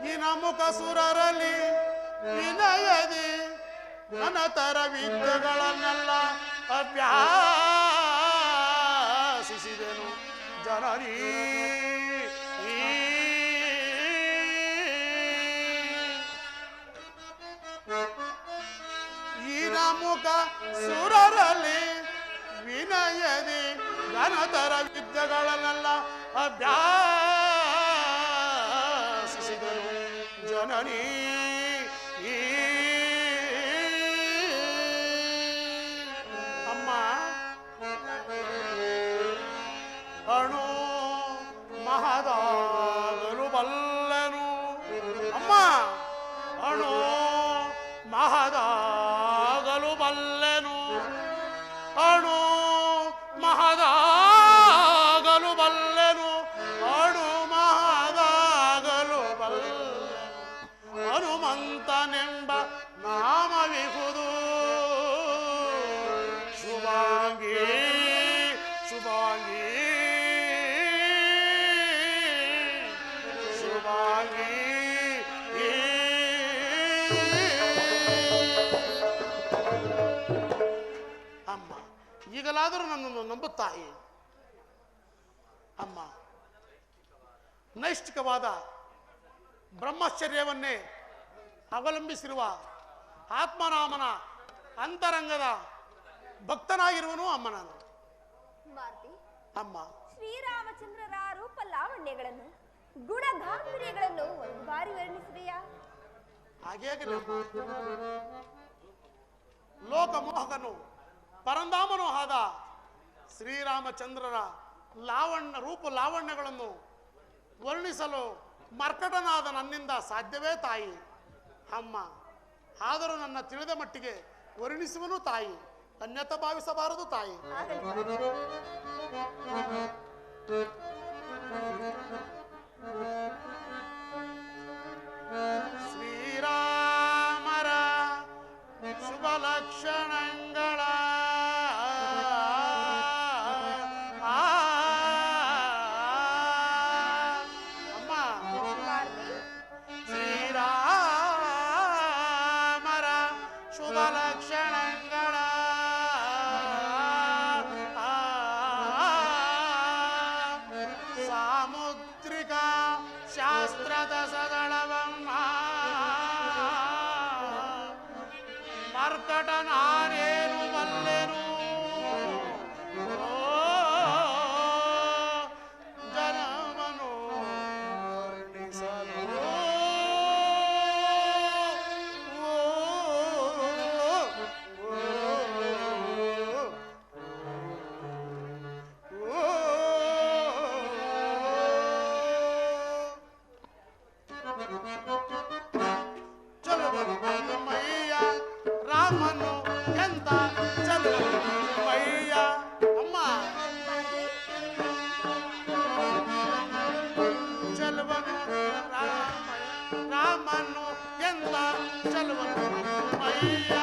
ನಿನ ಮುಖ ಸುರರಲಿ ವಿನಯದಿ ನನತರ ವಿದ್ಯೆಗಳನ್ನೆಲ್ಲ ಅಭ್ಯಾಸಿಸಿದೆನು ಜನನೀ. ಈ ಮುಖ ಸುರರಲಿ ವಿನಯದಿ ಘನತರ ವಿದ್ಯೆಗಳನ್ನೆಲ್ಲ ಅಭ್ಯಾಸಿಸಿದರು ಜನನೀ. ಅಮ್ಮ ಅಣು ಮಹದಾಗಲು ಬಲ್ಲನು ಅಮ್ಮ. ಅಣು ಮಹದಾಗಲು ಬಲ್ಲೆನು ಅಣು ಮಹದಾಗಲು ಬಲ್ಲ ಶುಭಾಂಗಿ ಶುಭಾಂಗಿ ಶುಭಾಂಗಿ ಅಮ್ಮ, ಈಗಲಾದರೂ ನನ್ನನ್ನು ನಂಬುತ್ತಾಯಿ. ಅಮ್ಮ, ನೈಷ್ಠಿಕವಾದ ಬ್ರಹ್ಮಚರ್ಯವನ್ನೇ ಅವಲಂಬಿಸಿರುವ ಆತ್ಮರಾಮನ ಅಂತರಂಗದ ಭಕ್ತನಾಗಿರುವನು ಅಮ್ಮ ನಾನು. ಮಾರುತಿ, ಅಮ್ಮ, ಶ್ರೀರಾಮಚಂದ್ರರ ರೂಪ ಲಾವಣ್ಯಗಳನ್ನು ಗುಣ ಗಾಂಭೀರ್ಯಗಳನ್ನು ಒಂದು ಬಾರಿ ವರ್ಣಿಸುವೆಯಾ? ಹಾಗೆ ಲೋಕಮೋಹಕನು ಪರಂಧಾಮನೂ ಆದ ಶ್ರೀರಾಮಚಂದ್ರರ ರೂಪ ಲಾವಣ್ಯಗಳನ್ನು ವರ್ಣಿಸಲು ಮರ್ಕಟನಾದ ನನ್ನಿಂದ ಸಾಧ್ಯವೇ ತಾಯಿ. ಅಮ್ಮ, ಆದರೂ ನನ್ನ ತಿಳಿದ ಮಟ್ಟಿಗೆ ವರ್ಣಿಸುವನು ತಾಯಿ, ಅನ್ಯಥ ಭಾವಿಸಬಾರದು ತಾಯಿ. ಶ್ರೀರಾಮರ ಶುಭ ಲಕ್ಷಣಗಳ ಅಮ್ಮ, ಶ್ರೀರಾಮರ ಶುಭ ಲಕ್ಷಣಗಳ ಸಾಮುದ್ರಿಕ ಶಾಸ್ತ್ರದ ಸದಳವಮ್ಮ ಮರ್ಕಟ ನಾನೇನು ಬಲ್ಲೆನು ಜನಮನು ವರ್ಣಿಸಲು ಮಯ್ಯ ರಾಮನು ಎಂತ ಮಯ್ಯ ಅಮ್ಮ ಚಲವನು ರಾಮನು ಎಂತ ಚಲವನು ಮಯ್ಯ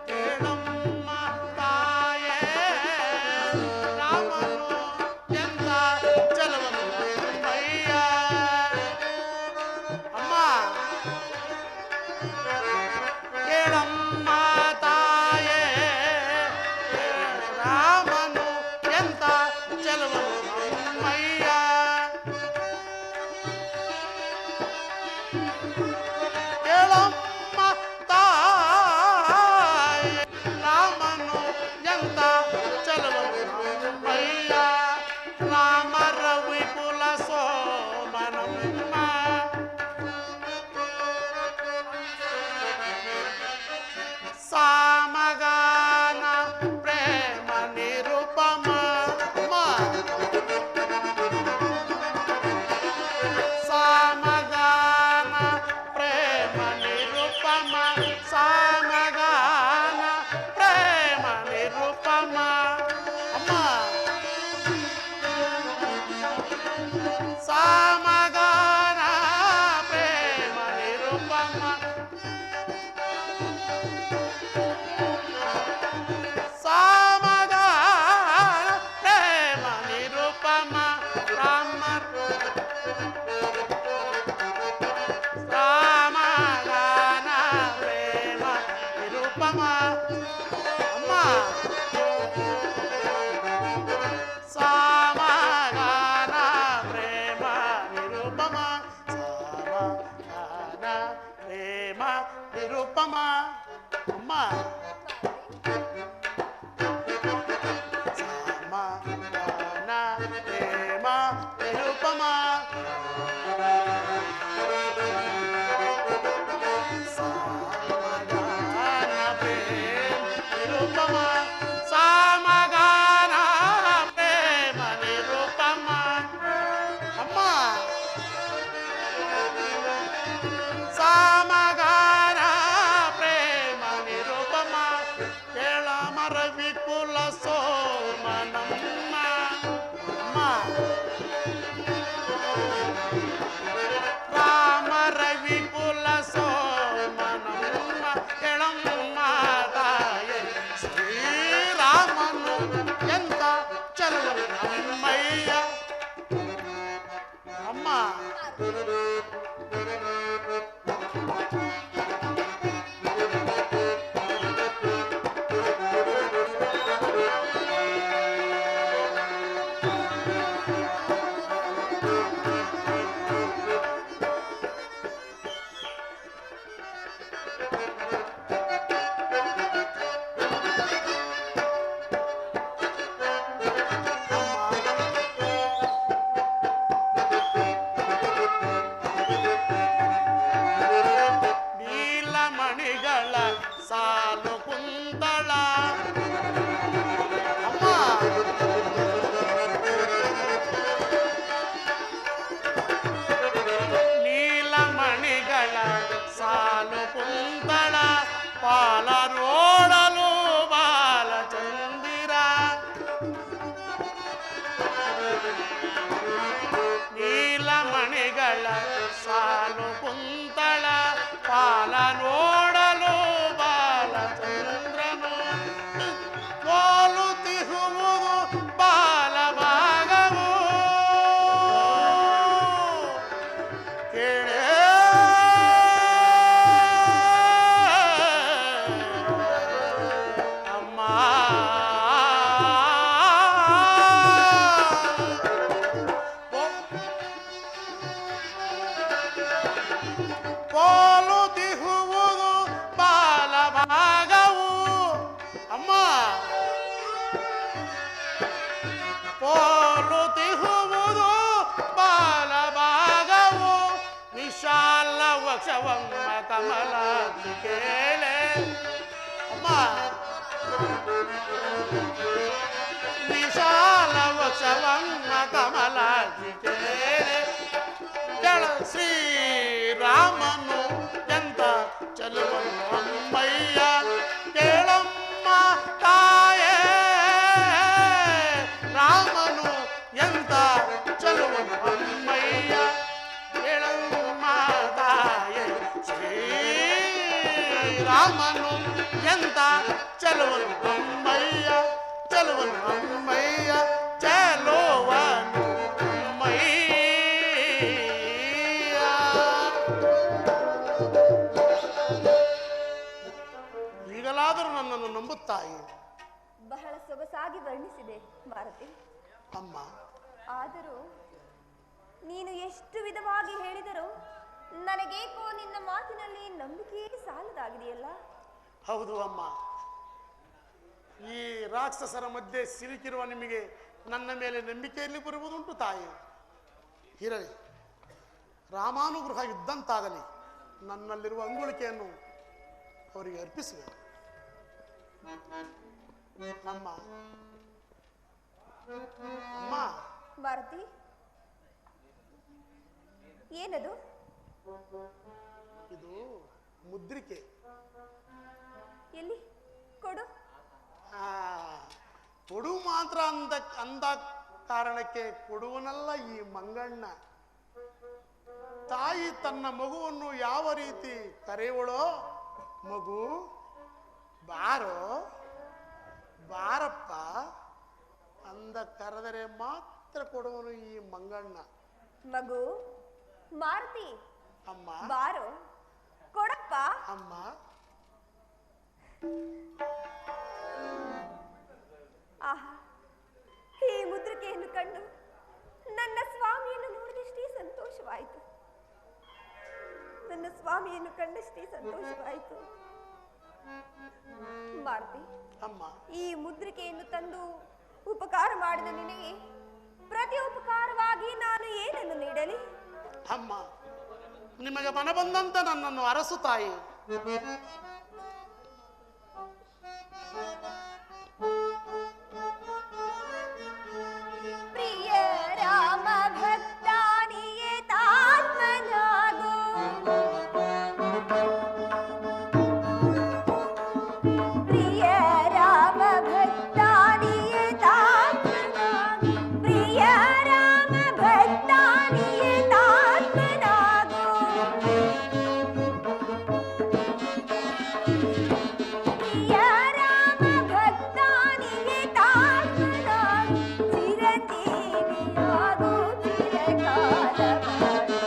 ಕೇಳಮ್ಮ ತಾಯೇ ರಾಮನು ಎಂತ ಚಲವನು ಮಯ್ಯ ಅಮ್ಮ ಕೇಳಮ್ಮ ತಾಯೇ ರಾಮನು ಎಂತ ಚಲವನು ಮಯ್ಯ ಕೇಳಮ್ಮ ತಾಯೇ ರಾಮನು ಎಂತ ಚಲವನು ಮಯ್ಯ ರಾಮರ ವಿಪುಲ ಸೋಮನಮ್ಮ ಸಾಮಗಾನ ಪ್ರೇಮ ನಿರುಪಮ ಸಾಮಗಾನ ಪ್ರೇಮ ನಿರುಪಮ ಸಾಮಗಾನ ಪ್ರೇಮ ನಿರುಪಮ ಅಮ್ಮ ಸಾಮಗಾನ ಪ್ರೇಮ ನಿರುಪಮ ಸಾಮಗಾನ ಪ್ರೇಮ ನಿರುಪಮ ರಾಮಗಾನ ಪ್ರೇಮ ನಿರುಪಮ ಅಮ್ಮ ಸಾಮಗಾನ ಪ್ರೇಮ ನಿರುಪಮ ಸಾಮಗಾನ ಪ್ರೇಮ ನಿರುಪಮ ಅಮ್ಮ ಸಾಮಗಾನ ಪ್ರೇಮ ನಿರುಪಮ ಸಾಮಗಾನ ಪ್ರೇಮ ನಿರುಪಮ ಸಾಮಗಾನ ಪ್ರೇಮ ನಿರುಪಮ ಅಮ್ಮ ಸಾಮಗಾನ ಪ್ರೇಮ ನಿರುಪಮ ಸಾಲು ಕುಂತಳ ಪಾಲ ನೋಡಲು ಬಾಲಚಂದ್ರನು ಸೋಲುತ್ತಿರುವುದು ಬಾಲಭಾಗವು ಕೇಳೇ ಅಮ್ಮ ಪೋಲುತ್ತಿರುವುದು ಬಾಲಭಾಗವು ಅಮ್ಮ ಪೋಲುತ್ತಿರುವುದು ಬಾಲಭಾಗವು ವಿಶಾಲ ವಕ್ಷವಮ್ಮ ಕಮಲ ಕೇಳೆ ಅಮ್ಮ ವಿಶಾಲ ವಕ್ಷವಮ್ಮ ಕಮಲ ಕೇಳೆ ಜಳ ಶ್ರೀರಾಮನು ಎಂತ ಚಲುವನು ಅಮ್ಮಯ್ಯ ಕೇಳಮ್ಮ ತಾಯೇ ರಾಮನು ಎಂತ ಚಲುವನು ಅಮ್ಮಯ್ಯ ಕೇಳಮ್ಮ ತಾಯೇ ಶ್ರೀರಾಮನು ಎಂತ ಚಲುವನು ಅಮ್ಮಯ್ಯ ಚಲುವನು ಅಮ್ಮಯ್ಯ ಚಲುವನು ಈಗಲಾದರೂ ನನ್ನನ್ನು ನಂಬುತ್ತಾಯಿ. ಬಹಳ ಸೊಗಸಾಗಿ ವರ್ಣಿಸಿದೆ ಮಾರುತಿ. ಅಮ್ಮ ಆದರೂ ನೀನು ಎಷ್ಟು ವಿಧವಾಗಿ ಹೇಳಿದರೂ ನನಗೇಕೋ ನಿನ್ನ ಮಾತಿನಲ್ಲಿ ನಂಬಿಕೆಯೇ ಸಾಲದಾಗಿದೆಯಲ್ಲ. ಹೌದು ಅಮ್ಮ, ಈ ರಾಕ್ಷಸರ ಮಧ್ಯೆ ಸಿಲುಕಿರುವ ನಿಮಗೆ ನನ್ನ ಮೇಲೆ ನಂಬಿಕೆಯಲ್ಲಿ ಬರುವುದುಂಟು ತಾಯಿ. ಇರಲಿ, ರಾಮಾನುಗ್ರಹ ಇದ್ದಂತಾಗಲಿ. ನನ್ನಲ್ಲಿರುವ ಅಂಗುಳಿಕೆಯನ್ನು ಅವರಿಗೆ ಅರ್ಪಿಸುವೆ. ಅಮ್ಮ ಅಮ್ಮ ಭಾರತಿ, ಏನದು? ಇದು ಮುದ್ರಿಕೆ. ಎಲ್ಲಿ ಕೊಡು. ಕೊಡು ಮಾತ್ರ ಅಂದ ಕಾರಣಕ್ಕೆ ಕೊಡುವನಲ್ಲ ಈ ಮಂಗಣ್ಣ. ತಾಯಿ ತನ್ನ ಮಗುವನ್ನು ಯಾವ ರೀತಿ ಕರೆಯುವಳೋ, ಮಗು ಬಾರೋ ಬಾರಪ್ಪ ಅಂದ ಕರೆದರೆ ಮಾತ್ರ ಕೊಡುವನು ಈ ಮಂಗಣ್ಣ. ಮಗು ಮಾರುತಿ, ಅಮ್ಮ ಬಾರೋ ಕೊಡಪ್ಪ. ಅಮ್ಮ ಆಹಾ, ಈ ಮುದ್ರಿಕೆಯನ್ನು ಕಂಡು ನನ್ನ ಸ್ವಾಮಿಯನ್ನು ನೋಡಿದಷ್ಟೇ ಸಂತೋಷವಾಯಿತು. ನನ್ನ ಸ್ವಾಮಿಯನ್ನು ಕಂಡಷ್ಟೇ ಸಂತೋಷವಾಯಿತು. ಮಾರುತಿ, ಅಮ್ಮ ಈ ಮುದ್ರಿಕೆಯನ್ನು ತಂದು ಉಪಕಾರ ಮಾಡಿದ ನಿನಗೆ ಪ್ರತಿ ಉಪಕಾರವಾಗಿ ನಾನು ಏನನ್ನು ನೀಡಲಿ? ಅಮ್ಮ, ನಿಮಗೆ ಮನ ಬಂದಂತೆ ನನ್ನನ್ನು ಅರಸು ತಾಯಿ. ಪ್ರಿಯ ರಾಮ ಭಕ್ತಾನಿಯೇ ತಾತ್ಮನಾಗೋ, ಪ್ರಿಯ ರಾಮ ಭಕ್ತಾನಿಯೇ ತಾತ್ಮನಾಗೋ, ಪ್ರಿಯ ರಾಮ ಭಕ್ತಾನಿಯೇ ತಾತ್ಮನಾಗೋ, ಪ್ರಿಯ ರಾಮ ಭಕ್ತಾನಿಯೇ ತಾತ್ಮನಾಗೋ, ಚಿರಂಜೀವಿಯಾಗೋ ಚಿರಕಾಲ ಬಾಳು,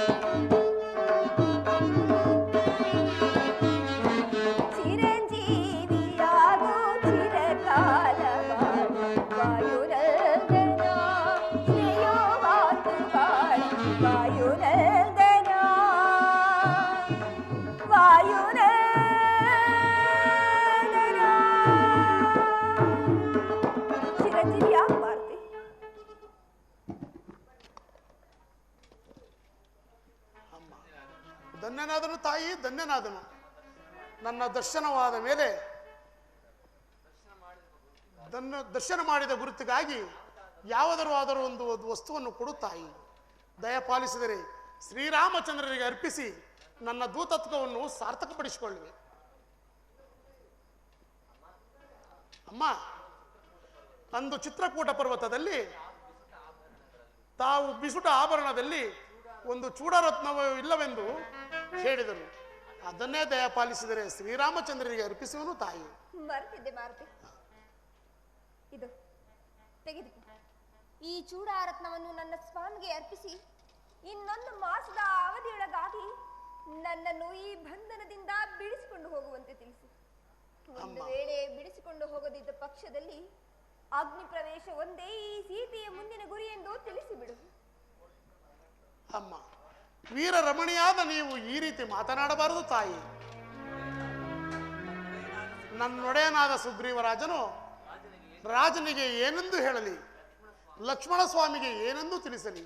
ಚಿರಂಜೀವಿಯಾಗೋ ಚಿರಕಾಲ ಬಾಳು, ವಾಯುನಂದನ ಶ್ರೇಯೋವಾತು ಬಾಳು, ವಾಯುನಂದನ ವಾಯುನಂದನ. ಚಿರಂಜೀವಿಯಾಗು ಮಾರುತಿ. ಅಮ್ಮ, ಧನ್ಯನಾದನು ತಾಯಿ, ಧನ್ಯನಾದನು. ನನ್ನ ದರ್ಶನವಾದ ಮೇಲೆ ದರ್ಶನ ಮಾಡಿದ ಗುರುತಿಗಾಗಿ ಯಾವುದಾದರೂ ಒಂದು ವಸ್ತುವನ್ನು ಕೊಡು ತಾಯಿ. ದಯಪಾಲಿಸಿದರೆ ಶ್ರೀರಾಮಚಂದ್ರರಿಗೆ ಅರ್ಪಿಸಿ ನನ್ನ ದೂತತ್ವವನ್ನು ಸಾರ್ಥಕಪಡಿಸಿಕೊಳ್ಳುವೆ. ಅಮ್ಮ, ಅಂದು ಚಿತ್ರಕೂಟ ಪರ್ವತದಲ್ಲಿ ತಾವು ಬಿಸುಟ ಆಭರಣದಲ್ಲಿ ಒಂದು ಚೂಡರತ್ನವೋ ಇಲ್ಲವೆಂದು ಹೇಳಿದರು. ಅದನ್ನೇ ದಯಪಾಲಿಸಿದರೆ ಶ್ರೀರಾಮಚಂದ್ರರಿಗೆ ಅರ್ಪಿಸುವನು ತಾಯಿ. ಮರ್ತಿದ್ದೆ ಮಾರುತಿ. ಇದು ತೆಗೆದುಕೋ. ಈ ಚೂಡಾರತ್ನವನ್ನು ನನ್ನ ಸ್ವಾಮಿಗೆ ಅರ್ಪಿಸಿ ಇನ್ನೊಂದು ಮಾಸದ ಅವಧಿಯೊಳಗಾಗಿ ನನ್ನನ್ನು ಈ ಬಂಧನದಿಂದ ಬಿಡಿಸಿಕೊಂಡು ಹೋಗುವಂತೆ ತಿಳಿಸಿ. ಒಂದು ವೇಳೆ ಬಿಡಿಸಿಕೊಂಡು ಹೋಗದಿದ್ದ ಪಕ್ಷದಲ್ಲಿ ಅಗ್ನಿ ಪ್ರವೇಶ ಒಂದೇ ಈ ಸೀತೆಯ ಮುಂದಿನ ಗುರಿ ಎಂದು ತಿಳಿಸಿಬಿಡು. ಅಮ್ಮ, ವೀರ ರಮಣಿಯಾದ ನೀವು ಈ ರೀತಿ ಮಾತನಾಡಬಾರದು ತಾಯಿ. ನನ್ನೊಡೆಯನಾದ ಸುಗ್ರೀವರಾಜನು ರಾಜನಿಗೆ ಏನೆಂದು ಹೇಳಲಿ, ಲಕ್ಷ್ಮಣ ಸ್ವಾಮಿಗೆ ಏನೆಂದು ತಿಳಿಸಲಿ,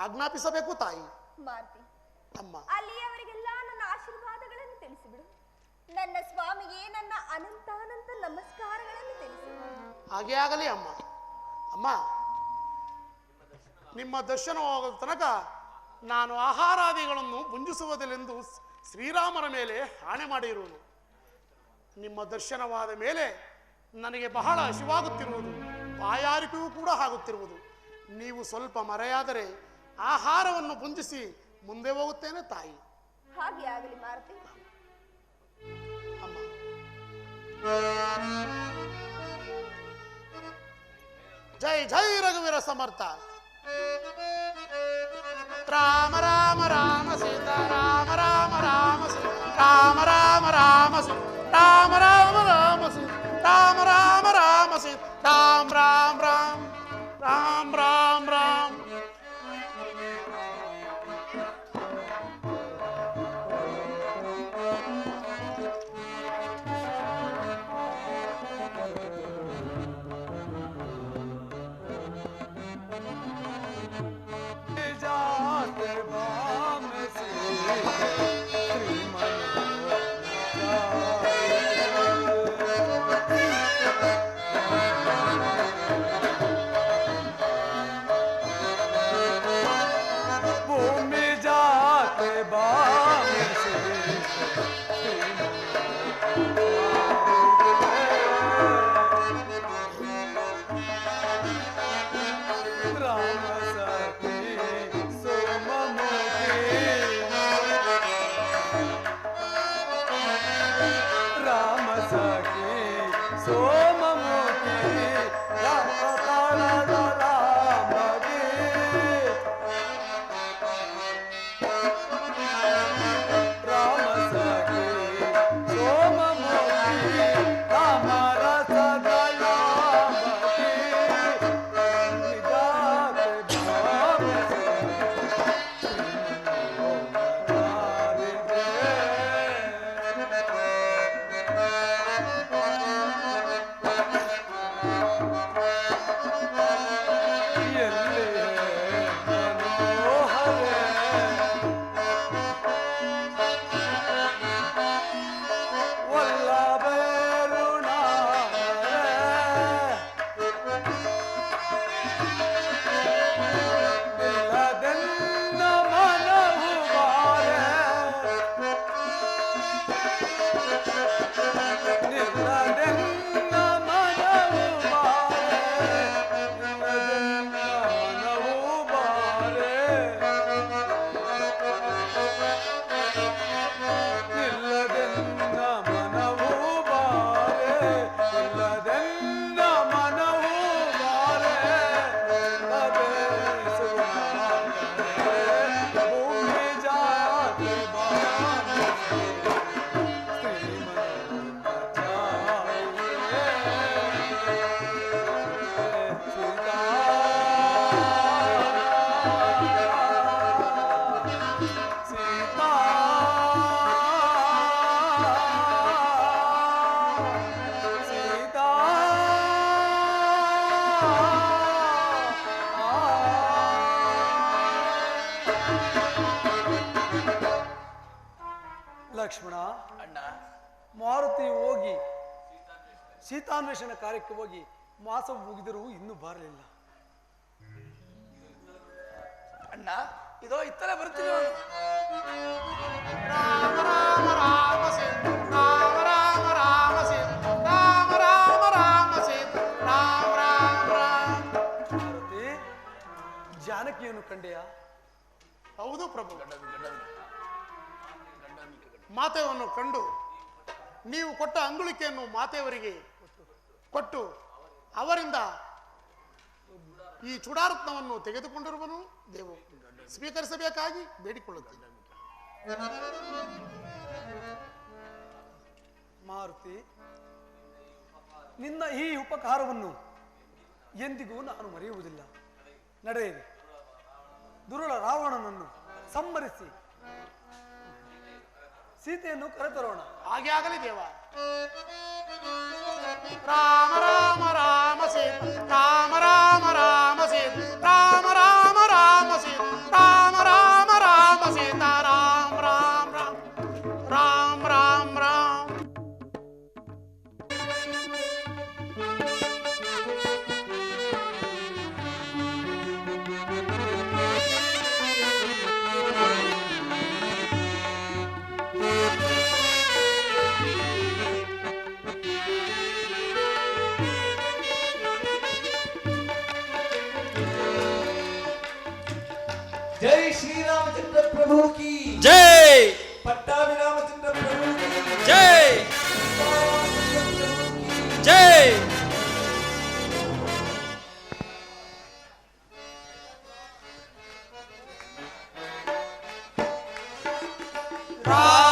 ಆಜ್ಞಾಪಿಸಬೇಕು ತಾಯಿ. ಮಾರುತಿ, ಅಮ್ಮ, ಅಲ್ಲಿಯವರಿಗೆಲ್ಲ ನನ್ನ ಆಶೀರ್ವಾದಗಳನ್ನು ತಿಳಿಸಿಬಿಡು. ನನ್ನ ಸ್ವಾಮಿಗೆ ನನ್ನ ಅನಂತಾನಂತ ನಮಸ್ಕಾರಗಳನ್ನು ತಿಳಿಸಿ. ಹಾಗೆ ಆಗಲಿ ಅಮ್ಮ. ಅಮ್ಮ, ನಿಮ್ಮ ದರ್ಶನವಾಗುವ ತನಕ ನಾನು ಆಹಾರಾದಿಗಳನ್ನು ಭುಂಜಿಸುವುದಿല്ലെಂದು ಶ್ರೀರಾಮನ ಮೇಲೆ ಆಣೆ ಮಾಡಿರುವನು. ನಿಮ್ಮ ದರ್ಶನವಾದ ಮೇಲೆ ನನಗೆ ಬಹಳ ಹಸಿವಾಗುತ್ತಿರುವುದು, ಬಾಯಾರಿಕೆಯೂ ಕೂಡ ಆಗುತ್ತಿರುವುದು. ನೀವು ಸ್ವಲ್ಪ ಮರೆಯಾದರೆ ಆಹಾರವನ್ನು ಭುಂಜಿಸಿ ಮುಂದೆ ಹೋಗುತ್ತೇನೆ ತಾಯಿ. ಹಾಗೆ ಆಗಲಿ ಮಾರುತಿ. ಅಮ್ಮ, ಜೈ ಜೈ ರಘುವೀರ ಸಮರ್ಥ. ರಾಮ ರಾಮ ರಾಮ ಸೀತಾ ರಾಮ ರಾಮ ರಾಮ ಸೀತಾ ರಾಮ ರಾಮ ರಾಮ ಸೀತಾ ರಾಮ ರಾಮ ರಾಮ ಸೀತಾ ರಾಮ ರಾಮ ರಾಮ ಸೀತಾ ರಾಮ ರಾಮ ರಾಮ ರಾಮ ರಾಮ ರಾಮ. ಲಕ್ಷ್ಮಣ, ಅಣ್ಣ, ಮಾರುತಿ ಹೋಗಿ ಸೀತಾನ್ವೇಷಣ ಕಾರ್ಯಕ್ಕೆ ಹೋಗಿ ಮಾಸ ಮುಗಿದರೂ ಇನ್ನೂ ಬರಲಿಲ್ಲ. ಅಣ್ಣ, ಇದೋ ಇತ್ತಲೇ ಬರ್ತೀನಿ. ರಾಮ ರಾಮ ರಾಮ ಸೀತಾ ರಾಮ ರಾಮ ರಾಮ ಸೀತಾ ರಾಮ ರಾಮ ರಾಮ ಸೀತಾ ರಾಮ ರಾಮ ರಾಮ. ಮಾರುತಿ, ಜಾನಕಿಯನ್ನು ಕಂಡೆಯಾ? ಹೌದು ಪ್ರಭು. ಮಾತೆಯನ್ನು ಕಂಡು ನೀವು ಕೊಟ್ಟ ಅಂಗುಳಿಕೆಯನ್ನು ಮಾತೆಯವರಿಗೆ ಕೊಟ್ಟು ಅವರಿಂದ ಈ ಚೂಡಾರತ್ನವನ್ನು ತೆಗೆದುಕೊಂಡಿರುವನು ದೇವು ಸ್ವೀಕರಿಸಬೇಕಾಗಿ ಬೇಡಿಕೊಳ್ಳುತ್ತೇನೆ. ಮಾರುತಿ, ನಿನ್ನ ಈ ಉಪಕಾರವನ್ನು ಎಂದಿಗೂ ನಾನು ಮರೆಯುವುದಿಲ್ಲ. ನಡೆಯಿರಿ, ದುರುಳ ರಾವಣನನ್ನು ಸಂಹರಿಸಿ ಸೀತೆಯನ್ನು ಕರೆತರೋಣ. ಹಾಗೆ ಆಗಲಿ ದೇವ. ರಾಮ ರಾಮ ರಾಮ ಸೀತ ರಾಮ ರಾಮ ರಾಮ ಸೀತ ರಾಮ ರಾಮ ರಾಮ ಸೀತ ರಾಮ ರಾಮ ರಾಮ ಸೀತ ರಾಮ ರಾಮ ರಾಮ ರಾಮ ರಾಮ. जय श्री रामचंद्र प्रभु की जय पट्टाभि रामचंद्र प्रभु की जय जय राम